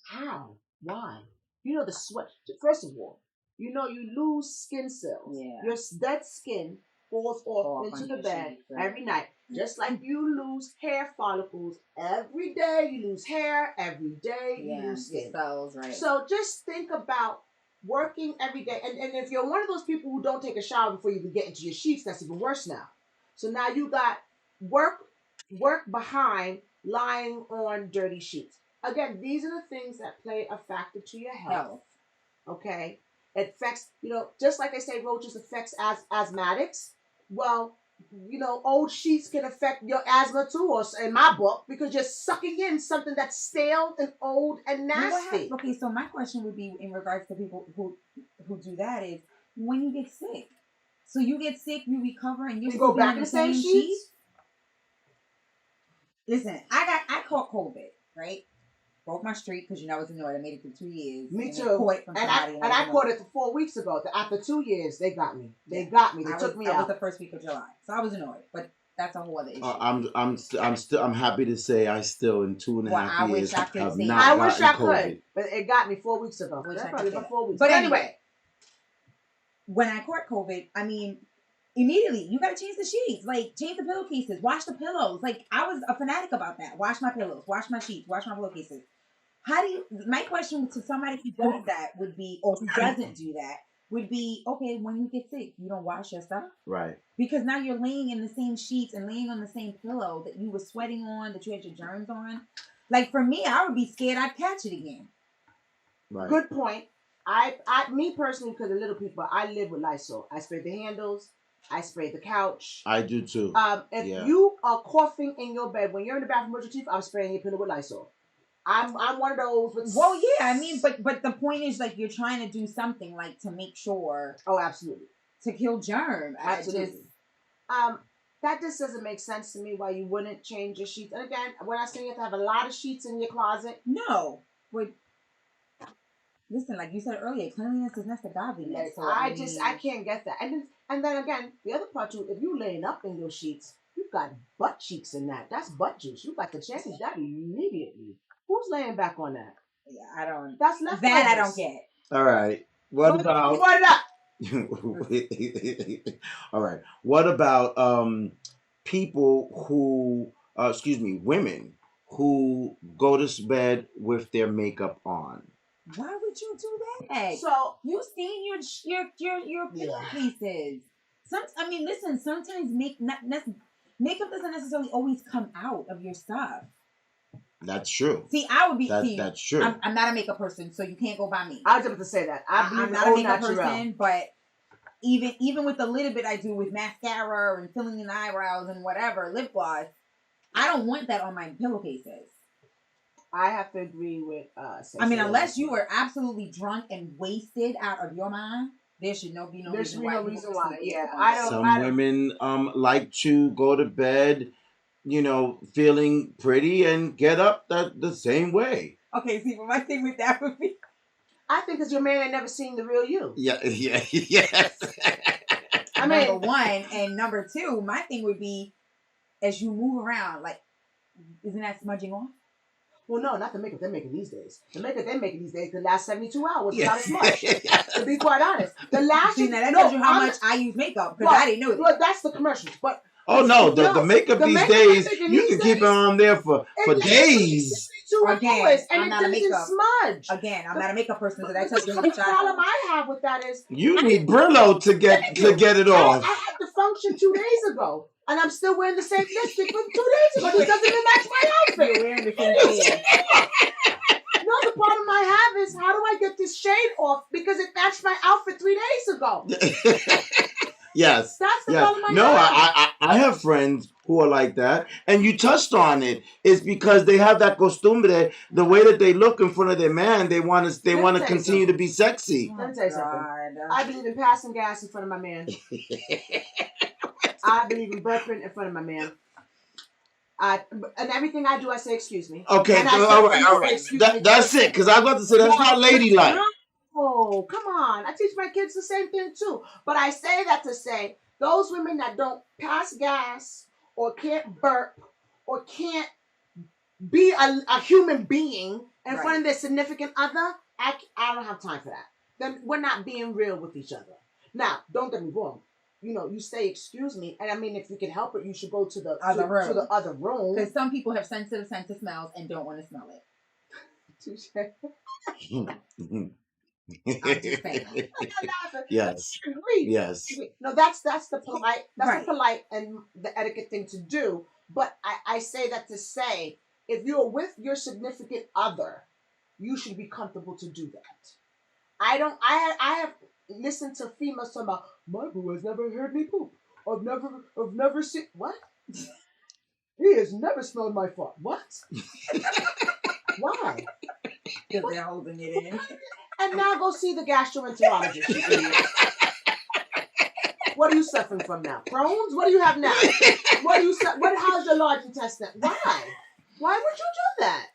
How? Why? The sweat. First of all, you lose skin cells. Yeah. Your dead skin falls off into the bed every night. Just like you lose hair follicles every day, you lose hair every day, you lose skin cells, right? So just think about working every day. And if you're one of those people who don't take a shower before you even get into your sheets, that's even worse now. So now you got work behind lying on dirty sheets. Again, these are the things that play a factor to your health. Okay? It affects, just like they say roaches affects asthmatics. Well, old sheets can affect your asthma too, or in my book, because you're sucking in something that's stale and old and nasty. Okay, so my question would be in regards to people who do that is when you get sick. So you get sick, you recover, and you go back in the same sheets? Listen, I caught COVID, right? Broke my streak because I was annoyed. I made it through 2 years. Me too. I caught it 4 weeks ago. After 2 years, they got me. They took me out. That was the first week of July, so I was annoyed. But that's a whole other issue. I'm happy to say I still in 2.5 years have not gotten COVID. I wish I could, but it got me 4 weeks ago. That's probably about 4 weeks. But anyway, when I caught COVID, immediately you gotta change the sheets, like change the pillowcases, wash the pillows. Like I was a fanatic about that. Wash my pillows, wash my sheets, wash my pillowcases. My question to somebody who does that would be, or who doesn't do that, would be, okay, when you get sick, you don't wash your stuff? Right. Because now you're laying in the same sheets and laying on the same pillow that you were sweating on, that you had your germs on. Like for me, I would be scared I'd catch it again. Right. Good point. Me personally, because of little people, I live with Lysol. I spray the handles. I spray the couch. I do too. If you are coughing in your bed when you're in the bathroom with your teeth, I'm spraying your pillow with Lysol. I'm one of those. Well, yeah, but the point is, like, you're trying to do something, like, to make sure. Oh, absolutely. To kill germ. Absolutely. That just doesn't make sense to me why you wouldn't change your sheets. And again, when I say you have to have a lot of sheets in your closet. No. Listen, like you said earlier, cleanliness is next to godliness. So I can't get that. And then again, the other part too, if you laying up in your sheets, you've got butt cheeks in that. That's butt juice. You got to change that immediately. Who's laying back on that? Yeah, I don't. That's leftovers. That I don't get. All right. What about? All right. What about people who, women who go to bed with their makeup on? Why would you do that? So you seen your pillowcases. Listen. Sometimes makeup doesn't necessarily always come out of your stuff. That's true. See, I would be. That's true. I'm not a makeup person, so you can't go by me. I was able to say that. I'm not a makeup person, but even with the little bit I do with mascara and filling in the eyebrows and whatever, lip gloss, I don't want that on my pillowcases. I have to agree with. Unless you were absolutely drunk and wasted out of your mind, there should be no reason why. Yeah, Some women like to go to bed, feeling pretty and get up the same way. Okay, see, but my thing with that would be, I think because your man ain't never seen the real you. Yes. I Number mean, one, and number two, my thing would be as you move around, like, isn't that smudging off? well, no, not the makeup they're making these days. The makeup they're making these days could last 72 hours Yeah. without a smudge. To be quite honest, the lashes. See, now that tells you how much I use makeup because I didn't know that. Well, that's the commercials, but. Oh no, the makeup these days, you can keep it on there for days. Again, I'm not a makeup smudge. Again, I'm not a makeup person, so that tells you how The much problem I have with that is you need Brillo to get it off. I had the function 2 days ago, and I'm still wearing the same lipstick from 2 days ago. It doesn't even match my outfit. You're wearing the same shade. No, the problem I have is how do I get this shade off because it matched my outfit 3 days ago. Yes. That's the problem I No, have. I have friends who are like that, and you touched on it. It's because they have that costumbre, the way that they look in front of their man. They want to continue to be sexy. Let me tell you something. I believe in passing gas in front of my man. I believe in burping in front of my man. And everything I do, I say, excuse me. Okay, all right. That's it, because I was about to say, that's not ladylike. Oh, come on. I teach my kids the same thing, too. But I say that to say, those women that don't pass gas or can't burp or can't be a human being in front of their significant other, I don't have time for that. Then we're not being real with each other. Now, don't get me wrong. You know, you say excuse me, and I mean, if you can help it, you should go to the other room. Because some people have sensitive sense of smells and don't want to smell it. Touche. I'm just saying. Yes. Yes. No, that's the polite. That's the polite and the etiquette thing to do. But I say that to say, if you're with your significant other, you should be comfortable to do that. I have listened to females talking about my boo has never heard me poop. I've never seen what? He has never smelled my fart. What? Why? Because they're holding it in. And now go see the gastroenterologist. You idiot. What are you suffering from now? Crohn's? What do you have now? How's your large intestine? Why? Why would you do that?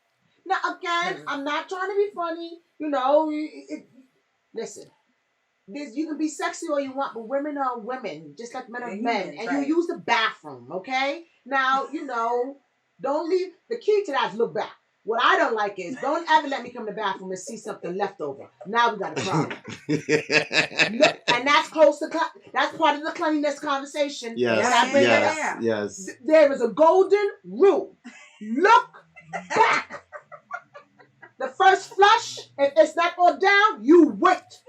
Now again, I'm not trying to be funny. You know, listen. You can be sexy all you want, but women are women, just like men are men. And you use the bathroom, okay? Now, you know, don't leave. The key to that is look back. What I don't like is don't ever let me come to the bathroom and see something left over. Now we got a problem. Look, and that's that's part of the cleanliness conversation. Yes. There is a golden rule. Look back. The first flush, if it's not all down, you wait.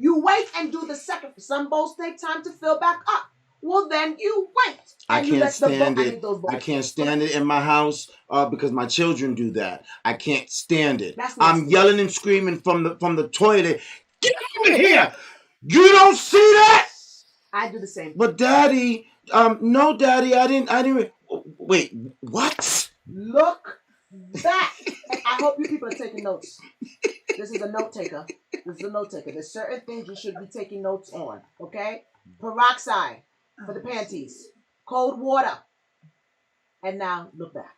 You wait and do the second. Some bowls take time to fill back up. Well, then you wait. I can't stand it. I can't stand it in my house because my children do that. I can't stand it. I'm yelling and screaming from the toilet. Get over here! You don't see that? I do the same. But Daddy, no, Daddy, I didn't. Wait, what? Look back. I hope you people are taking notes. This is a note taker. There's certain things you should be taking notes on. Okay? Peroxide for the panties. Cold water. And now look back.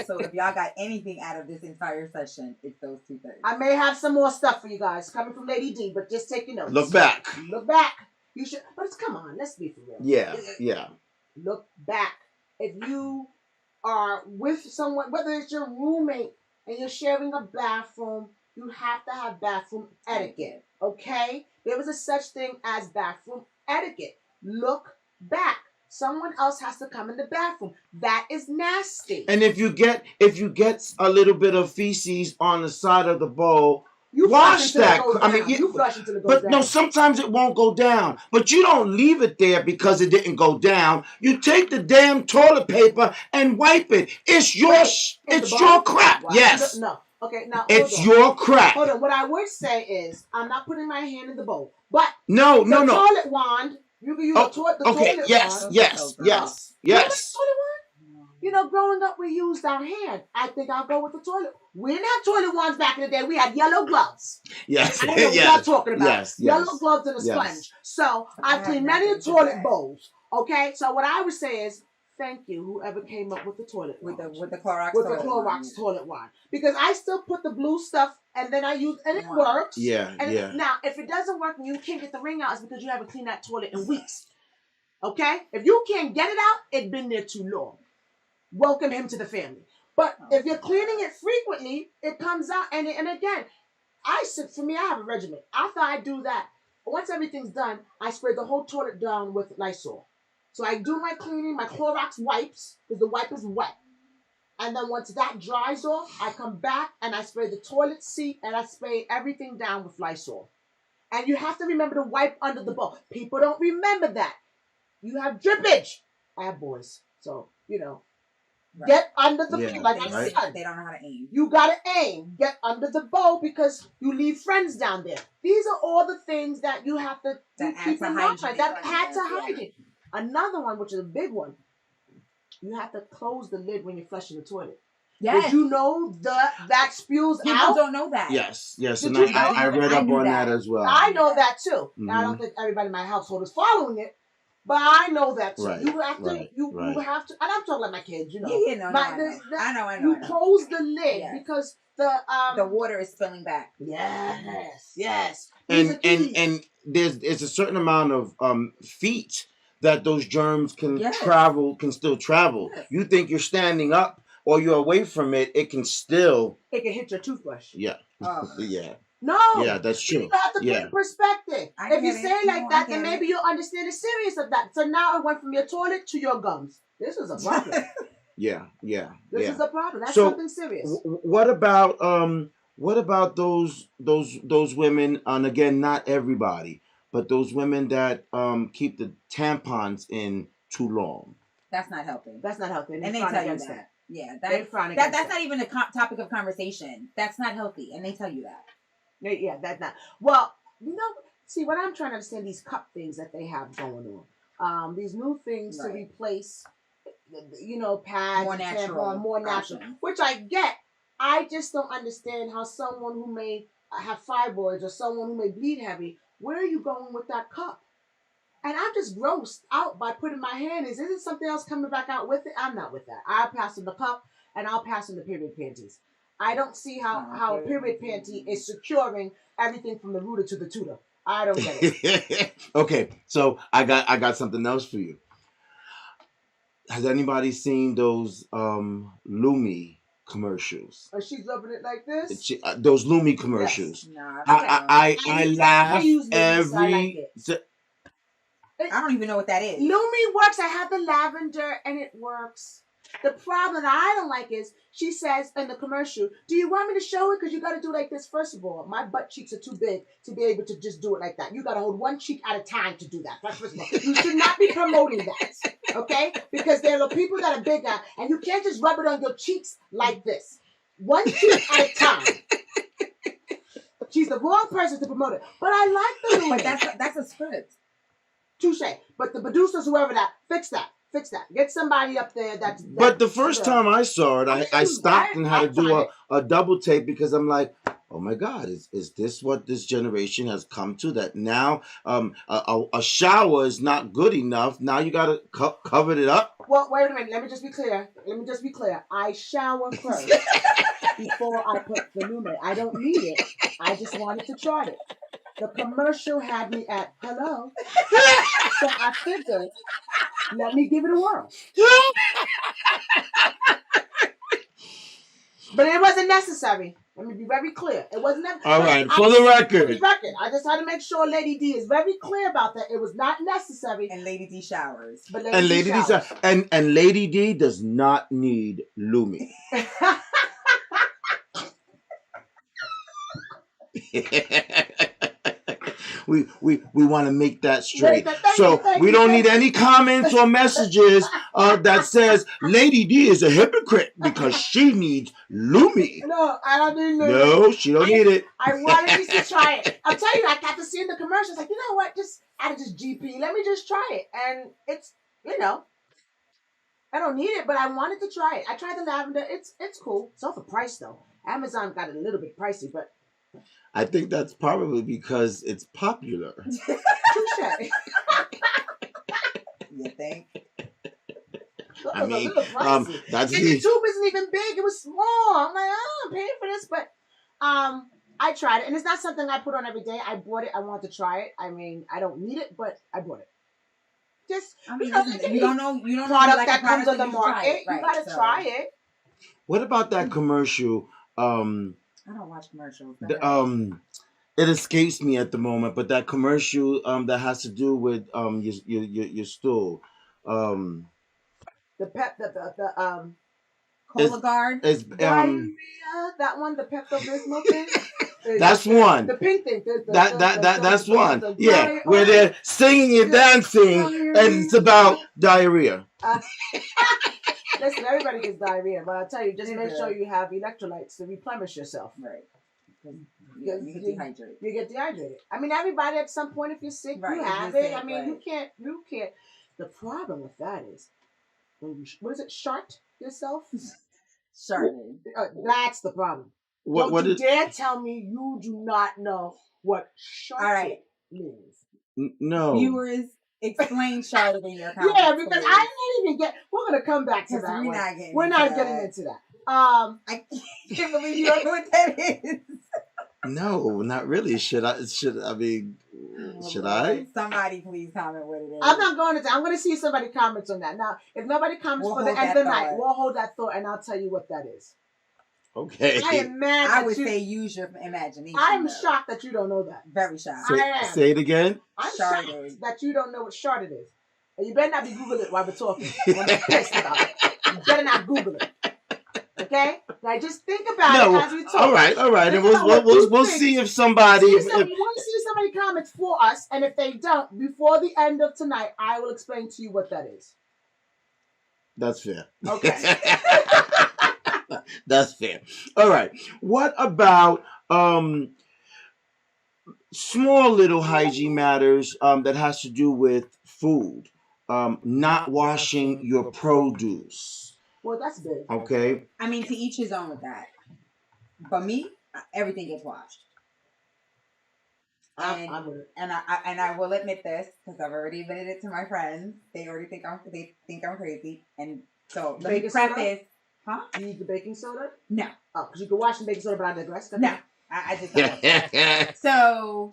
So if y'all got anything out of this entire session, it's those two things. I may have some more stuff for you guys coming from Lady D, but just take your notes. Look back. Look back. You should, but come on, let's be for real. Yeah. Look back. If you are with someone, whether it's your roommate and you're sharing a bathroom, you have to have bathroom etiquette. Okay? There was a such thing as bathroom etiquette. Look back. Someone else has to come in the bathroom. That is nasty. And if you get a little bit of feces on the side of the bowl, you wash that. You flush until it goes down. But no, sometimes it won't go down. But you don't leave it there because it didn't go down. You take the damn toilet paper and wipe it. It's your crap. Wow. Yes. No. Okay, now it's your crap. Hold on. What I would say is I'm not putting my hand in the bowl. But no. Toilet wand, you can use the toilet wand. Yes. Toilet wand? You know, growing up, we used our hand. I think I'll go with the toilet. We didn't have toilet wands back in the day. We had yellow gloves. Yes. I don't know what y'all talking about. Yes. Yellow gloves and a sponge. So I've cleaned many toilet bowls. Okay? So what I would say is thank you, whoever came up with the toilet with wand. the Clorox With the toilet Clorox wand. toilet wand. Because I still put the blue stuff and then I use, and it Wow. works. Yeah, And yeah. now, if it doesn't work and you can't get the ring out, it's because you haven't cleaned that toilet in weeks. Okay? If you can't get it out, it's been there too long. Welcome him to the family. But if you're cleaning it frequently, it comes out. And again, for me, I have a regimen. After I do that, once everything's done, I spray the whole toilet down with Lysol. So I do my cleaning, my Clorox wipes, because the wipe is wet. And then once that dries off, I come back and I spray the toilet seat and I spray everything down with Lysol. And you have to remember to wipe under the bowl. People don't remember that. You have drippage. I have boys. So, Right. Get under the Yeah, like They, I said. they don't know how to aim. You gotta aim. Get under the bowl because you leave friends down there. These are all the things that you have to keep in mind. That add to hygiene. Another one, which is a big one, you have to close the lid when you're flushing the toilet. Yes. Did you know that spews People out? don't know that. Yes. Did And you know I read I up knew on that. that as well. I know that too. Mhm. Now, I don't think everybody in my household is following it, but I know that too. Right, You have to, right, you right. have to, and I'm talking like my kids, No, I know. You close the lid Yes. because the water is spilling back. Yes. And there's a certain amount of feet that those germs can still travel. Yes. You think you're standing up or you're away from it, it can hit your toothbrush. Yeah. Oh. Yeah. No. Yeah, that's true. You have to put in perspective. If you say it like that, then maybe you'll understand the seriousness of that. So now it went from your toilet to your gums. This is a problem. Yeah. This is a problem. That's So, something serious. What about those women? And again, not everybody, but those women that keep the tampons in too long. That's not helping. And they tell you that. Yeah, that's not even a topic of conversation. That's not healthy, and they tell you that. Yeah, that's not. Well, see what I'm trying to understand, these cup things that they have going on. These new things to replace, pads, more natural, which I get. I just don't understand how someone who may have fibroids or someone who may bleed heavy, where are you going with that cup? And I'm just grossed out by putting my hand in. Isn't something else coming back out with it? I'm not with that. I'll pass them the cup and I'll pass them the period panties. I don't see how a period panty is securing everything from the rooter to the tutor. I don't get it. Okay, so I got something else for you. Has anybody seen those Lumi commercials? Oh, she's rubbing it like this? Those Lumi commercials. Yes. No, I laugh every... I don't even know what that is. Lumi works. I have the lavender and it works. The problem that I don't like is she says in the commercial, do you want me to show it? Because you got to do it like this. First of all, my butt cheeks are too big to be able to just do it like that. You got to hold one cheek at a time to do that. First of all, you should not be promoting that. Okay? Because there are people that are bigger and you can't just rub it on your cheeks like this. One cheek at a time. She's the wrong person to promote it. But I like the Lumi. But that's a script. Touche. But the producers, whoever that, fix that. Get somebody up there that's... But the first time I saw it, I stopped and had to do a double take because I'm like, oh my God, is this what this generation has come to? That now a shower is not good enough. Now you got to cover it up. Well, wait a minute. Let me just be clear. I shower first before I put the Lumi. I don't need it. I just wanted to try it. The commercial had me at hello. So I figured, let me give it a whirl. But it wasn't necessary. Let me be very clear. It wasn't necessary. All right, for the record. I just had to make sure Lady D is very clear about that. It was not necessary. And Lady D showers. But Lady D showers. And Lady D does not need Lumi. We want to make that straight. We don't need any comments or messages that says Lady D is a hypocrite because she needs Lumi. No, I don't need Lumi. No, she don't need it. I wanted to try it. I'll tell you, I got to see in the commercials, like, you know what? Out of just GP, let me just try it. And it's, I don't need it, but I wanted to try it. I tried the lavender. It's cool. It's off the price, though. Amazon got it a little bit pricey, but... I think that's probably because it's popular. Touche. You think? Those I was a mean, little pricey. that's And the tube isn't even big. It was small. I'm like, oh, I'm paying for this. But I tried it. And it's not something I put on every day. I bought it. I wanted to try it. I mean, I don't need it, but I bought it. Just, I mean, listen, you don't know product like that comes on the you should try market. it, right, You gotta so. try it. What about that commercial? I don't watch commercials. It escapes me at the moment, but that commercial that has to do with your stool. Um, The pep, the Cola Guard. is diarrhea. That one, the Pepto Bismol thing. That's one. The pink thing. That's one. Yeah, diarrhea. where they're singing and dancing, and it's about diarrhea. Listen, everybody gets diarrhea, but I'll tell you, just make Yeah. sure you have electrolytes to replenish yourself. Right. You get dehydrated. You get dehydrated. I mean, everybody at some point, if you're sick, Right, you if have you're it. sick, I mean, right. you can't. The problem with that is when you, what is it, shart yourself? Started. That's the problem. Don't you dare tell me you do not know what shart right. means. No. Viewers, explain sharded in your comments. Yeah, because I didn't even get. We're gonna come back to that. We're not getting into that. I can't believe you don't know what that is. No, not really. Should I? Should I? Somebody please comment what it is. I'm not going to. I'm going to see if somebody comments on that. Now, if nobody comments for the end of the night, we'll hold that thought, and I'll tell you what that is. Okay. I am mad. I would say use your imagination. I'm shocked that you don't know that. Very shocked. Say it again. I'm shocked that you don't know what sharded is. And you better not be Googling it while we're talking. When I'm pissed about it. You better not Google it. Okay? Now just think about it as we talk. All right. And we'll see if somebody. We want to see if somebody comments for us, and if they don't, before the end of tonight, I will explain to you what that is. That's fair. Okay. That's fair. All right. What about small little hygiene matters that has to do with food? Not washing your produce. Well, that's big. Okay. I mean, to each his own with that. For me, everything gets washed. And I will admit this because I've already admitted it to my friends. They already think I'm crazy. And so let me preface. Huh? You use the baking soda? No. Oh, because you can wash the baking soda, but I digress. No, I just don't. So,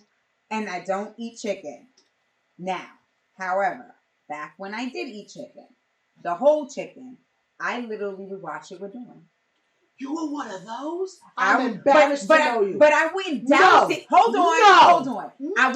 and I don't eat chicken. Now, however, back when I did eat chicken, the whole chicken, I literally would wash it with Dawn. You were one of those? I'm embarrassed to know you. But I wouldn't douse it. Hold on. I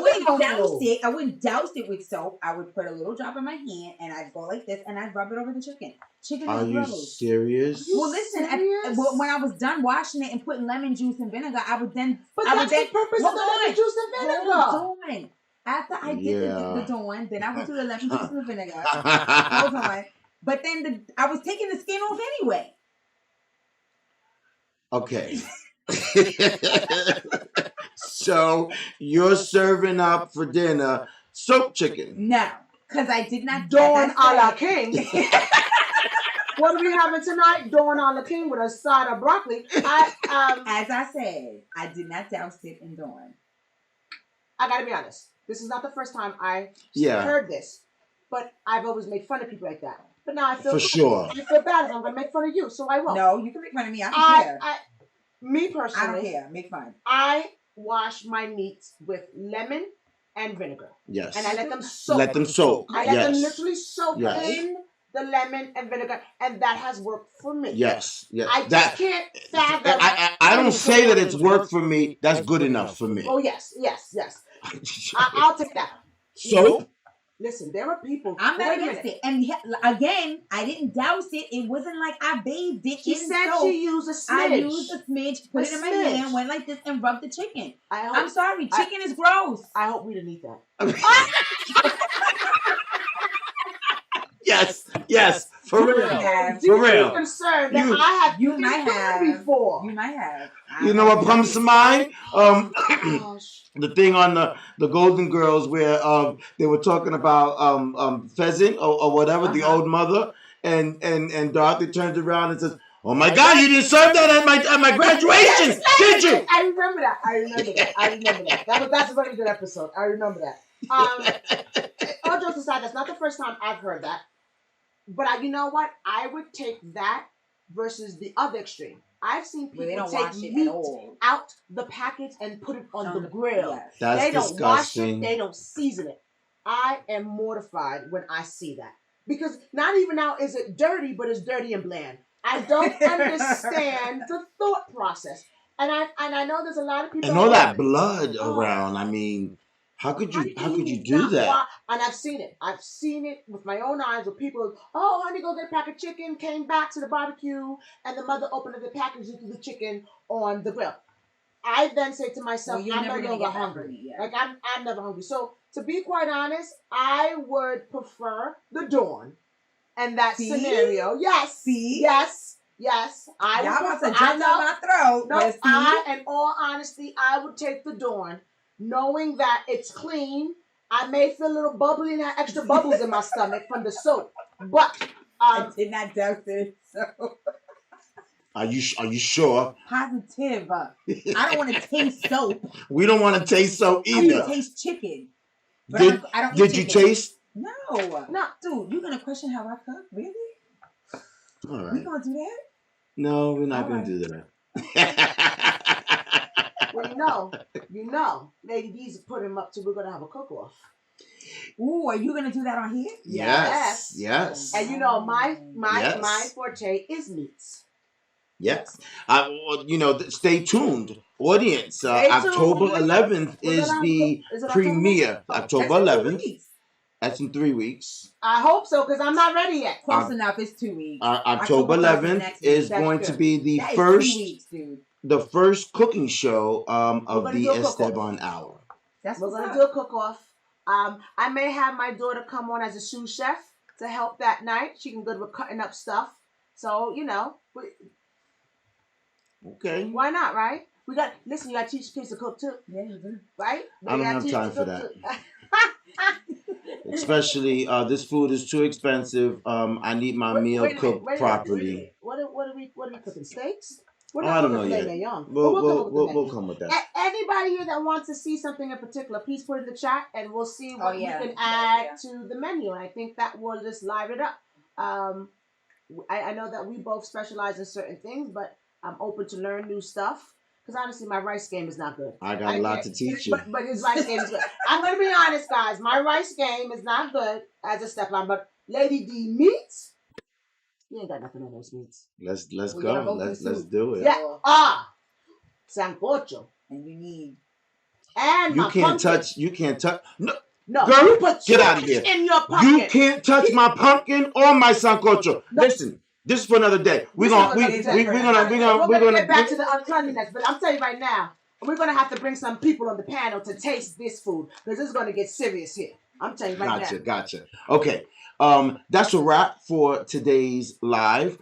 wouldn't douse it with soap. I would put a little drop in my hand and I'd go like this and I'd rub it over the chicken. Chicken is gross. Are you serious? Well, listen. When I was done washing it and putting lemon juice and vinegar, I would then. But that's the purpose of the lemon juice and vinegar. Hold on. After I did the Dawn, then I would do the lemon juice and the vinegar. Hold on. But then I was taking the skin off anyway. Okay. So you're serving up for dinner soap chicken? No, because I did not. Dawn a la king. What are we having tonight? Dawn a la king with a side of broccoli. As I said, I did not douse it in Dawn. I gotta be honest. This is not the first time I heard this, but I've always made fun of people like that. But now I feel for sure. I feel bad if I'm going to make fun of you, so I won't. No, you can make fun of me. I don't care. Me personally, I don't care. Make fun. I wash my meats with lemon and vinegar. Yes. And I let them soak. I let them literally soak in the lemon and vinegar, and that has worked for me. Yes. I just can't fathom. I don't say that it's worked for me. That's good enough for me. Oh yes. I'll take that. Soap. Listen, there are people. I'm not against it. And again, I didn't douse it. It wasn't like I bathed it. She said she used a smidge. I used a smidge, put it in my hand, went like this, and rubbed the chicken. I'm sorry, chicken is gross. I hope we didn't eat that. Yes, for real. For real. Concerned that I have you might have before. You might have. You know what comes to mind? The thing on the Golden Girls where they were talking about pheasant or whatever, the old mother, and Dorothy turns around and says, "Oh my God, you didn't serve that at my graduation, did you?" I remember that. That's a very good episode. I remember that. All jokes aside, that's not the first time I've heard that. but you know what? I would take that versus the other extreme. I've seen Where they people don't take wash it at meat all. out the package and put it on On the the- grill. yes. That's They don't wash it. disgusting. They don't season it. I am mortified when I see that because not even now is it dirty, but it's dirty and bland. I don't understand the thought process, and I know there's a lot of people. And all out that there- blood Oh. around. I mean, how could you do not that? And I've seen it. I've seen it with my own eyes with people, oh, honey, go get a pack of chicken, came back to the barbecue, and the mother opened up the package and threw the chicken on the grill. I then say to myself, Well, you're I'm never no gonna longer get that from hungry. me, yeah. Like I'm never hungry. So to be quite honest, I would prefer the dawn and that See? scenario. Yes. See? Yes. I Y'all would about prefer, to jump down my throat. no, but see? in all honesty, I would take the dawn, knowing that it's clean. I may feel a little bubbly and have extra bubbles in my stomach from the soap, but I did not doubt it. So Are you sure? positive. I don't want to taste soap. We don't want to taste soap I want to either. taste chicken. But Did I don't eat did you chicken. taste? No, dude, you gonna question how I cook? Really? All We right. gonna do that? No, we're not All going right. to do that. well, you know, Lady D's put him up to we're gonna have a cook-off. Ooh, are you gonna do that on here? Yes. And you know, my Yes. forte is meats. Yes. Stay tuned. Audience, Stay tuned. October 11th We're is gonna have the is it premiere. October? October That's in 2 11th. weeks. That's in 3 weeks. I hope so, because I'm not ready yet. Close enough. It's 2 weeks. October October 1st is 11th next week. is That's going to good. be the That is first 2 weeks, dude. the first cooking show of gonna the do a cook-off. Esteban Hour. That's We're what's gonna up. do a cook-off. I may have my daughter come on as a sous chef to help that night. She can go with cutting up stuff. So Okay. why not, right? You got to teach kids to cook too, Yeah, you do. right? I don't gotta have teach time them for to that. cook. Especially this food is too expensive. I need my meal Wait a minute, cooked wait a minute. properly. What are we cooking? Steaks? We're Oh, not I don't cooking know filet yet. mignon. But We'll come up with the we'll menu. come with that. Anybody here that wants to see something in particular, please put it in the chat and we'll see what yeah. we can add Yeah. to the menu. And I think that will just liven it up. I know that we both specialize in certain things, but I'm open to learn new stuff. Because honestly, my rice game is not good. I got a lot to teach you. But his rice game is good. I'm going to be honest, guys. My rice game is not good as a step on. But Lady D meats, you ain't got nothing on those meats. Let's We gotta go. go for Let's soup. do it. Yeah. Sancocho. And you need. And You my can't pumpkin. touch. You can't touch. No, No, girl, you put get too out of much here. in your pumpkin. You can't touch my pumpkin or my sancocho. No. Listen, this is for another day. We're gonna get back to the uncleanliness, but I'm telling you right now, we're gonna have to bring some people on the panel to taste this food because it's gonna get serious here. I'm telling you right now. Gotcha. Okay. That's a wrap for today's live.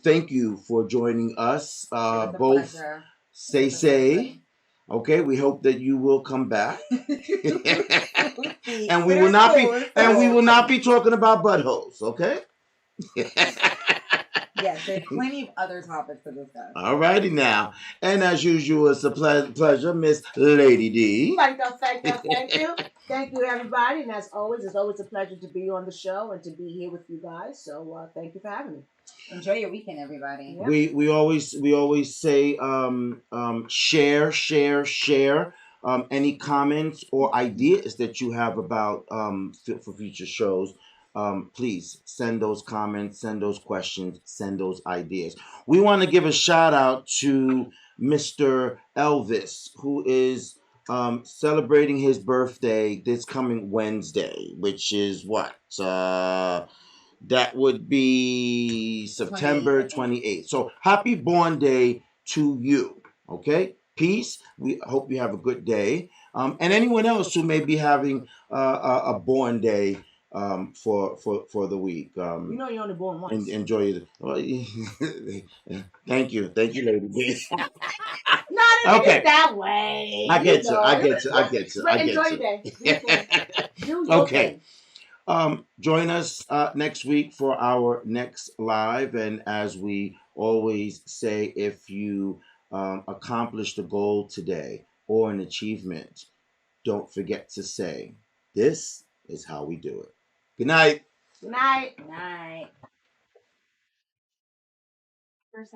Thank you for joining us. It was a Both pleasure. say. Okay, we hope that you will come back. See, and we there's will not food. be talking about buttholes, okay? Yes, there's plenty of other topics to discuss. All righty now. And as usual, it's a pleasure, Miss Lady D. Thank you. Thank you, everybody. And as always, it's always a pleasure to be on the show and to be here with you guys. So thank you for having me. Enjoy your weekend, everybody. Yeah. We always say share. Any comments or ideas that you have about for future shows, please send those comments, send those questions, send those ideas. We want to give a shout out to Mr. Elvis, who is celebrating his birthday this coming Wednesday, which is what? That would be September 28th. So happy born day to you. Okay? Peace. We hope you have a good day. And anyone else who may be having a born day for the week. You know you're only born once. Enjoy it. Thank you, Lady B. Not Okay. that way. I get you. know. I get you. Enjoy your day. Do your Okay. thing. Join us next week for our next live. And as we always say, if you accomplished a goal today or an achievement, don't forget to say, this is how we do it. Good night. Good night. Night. First,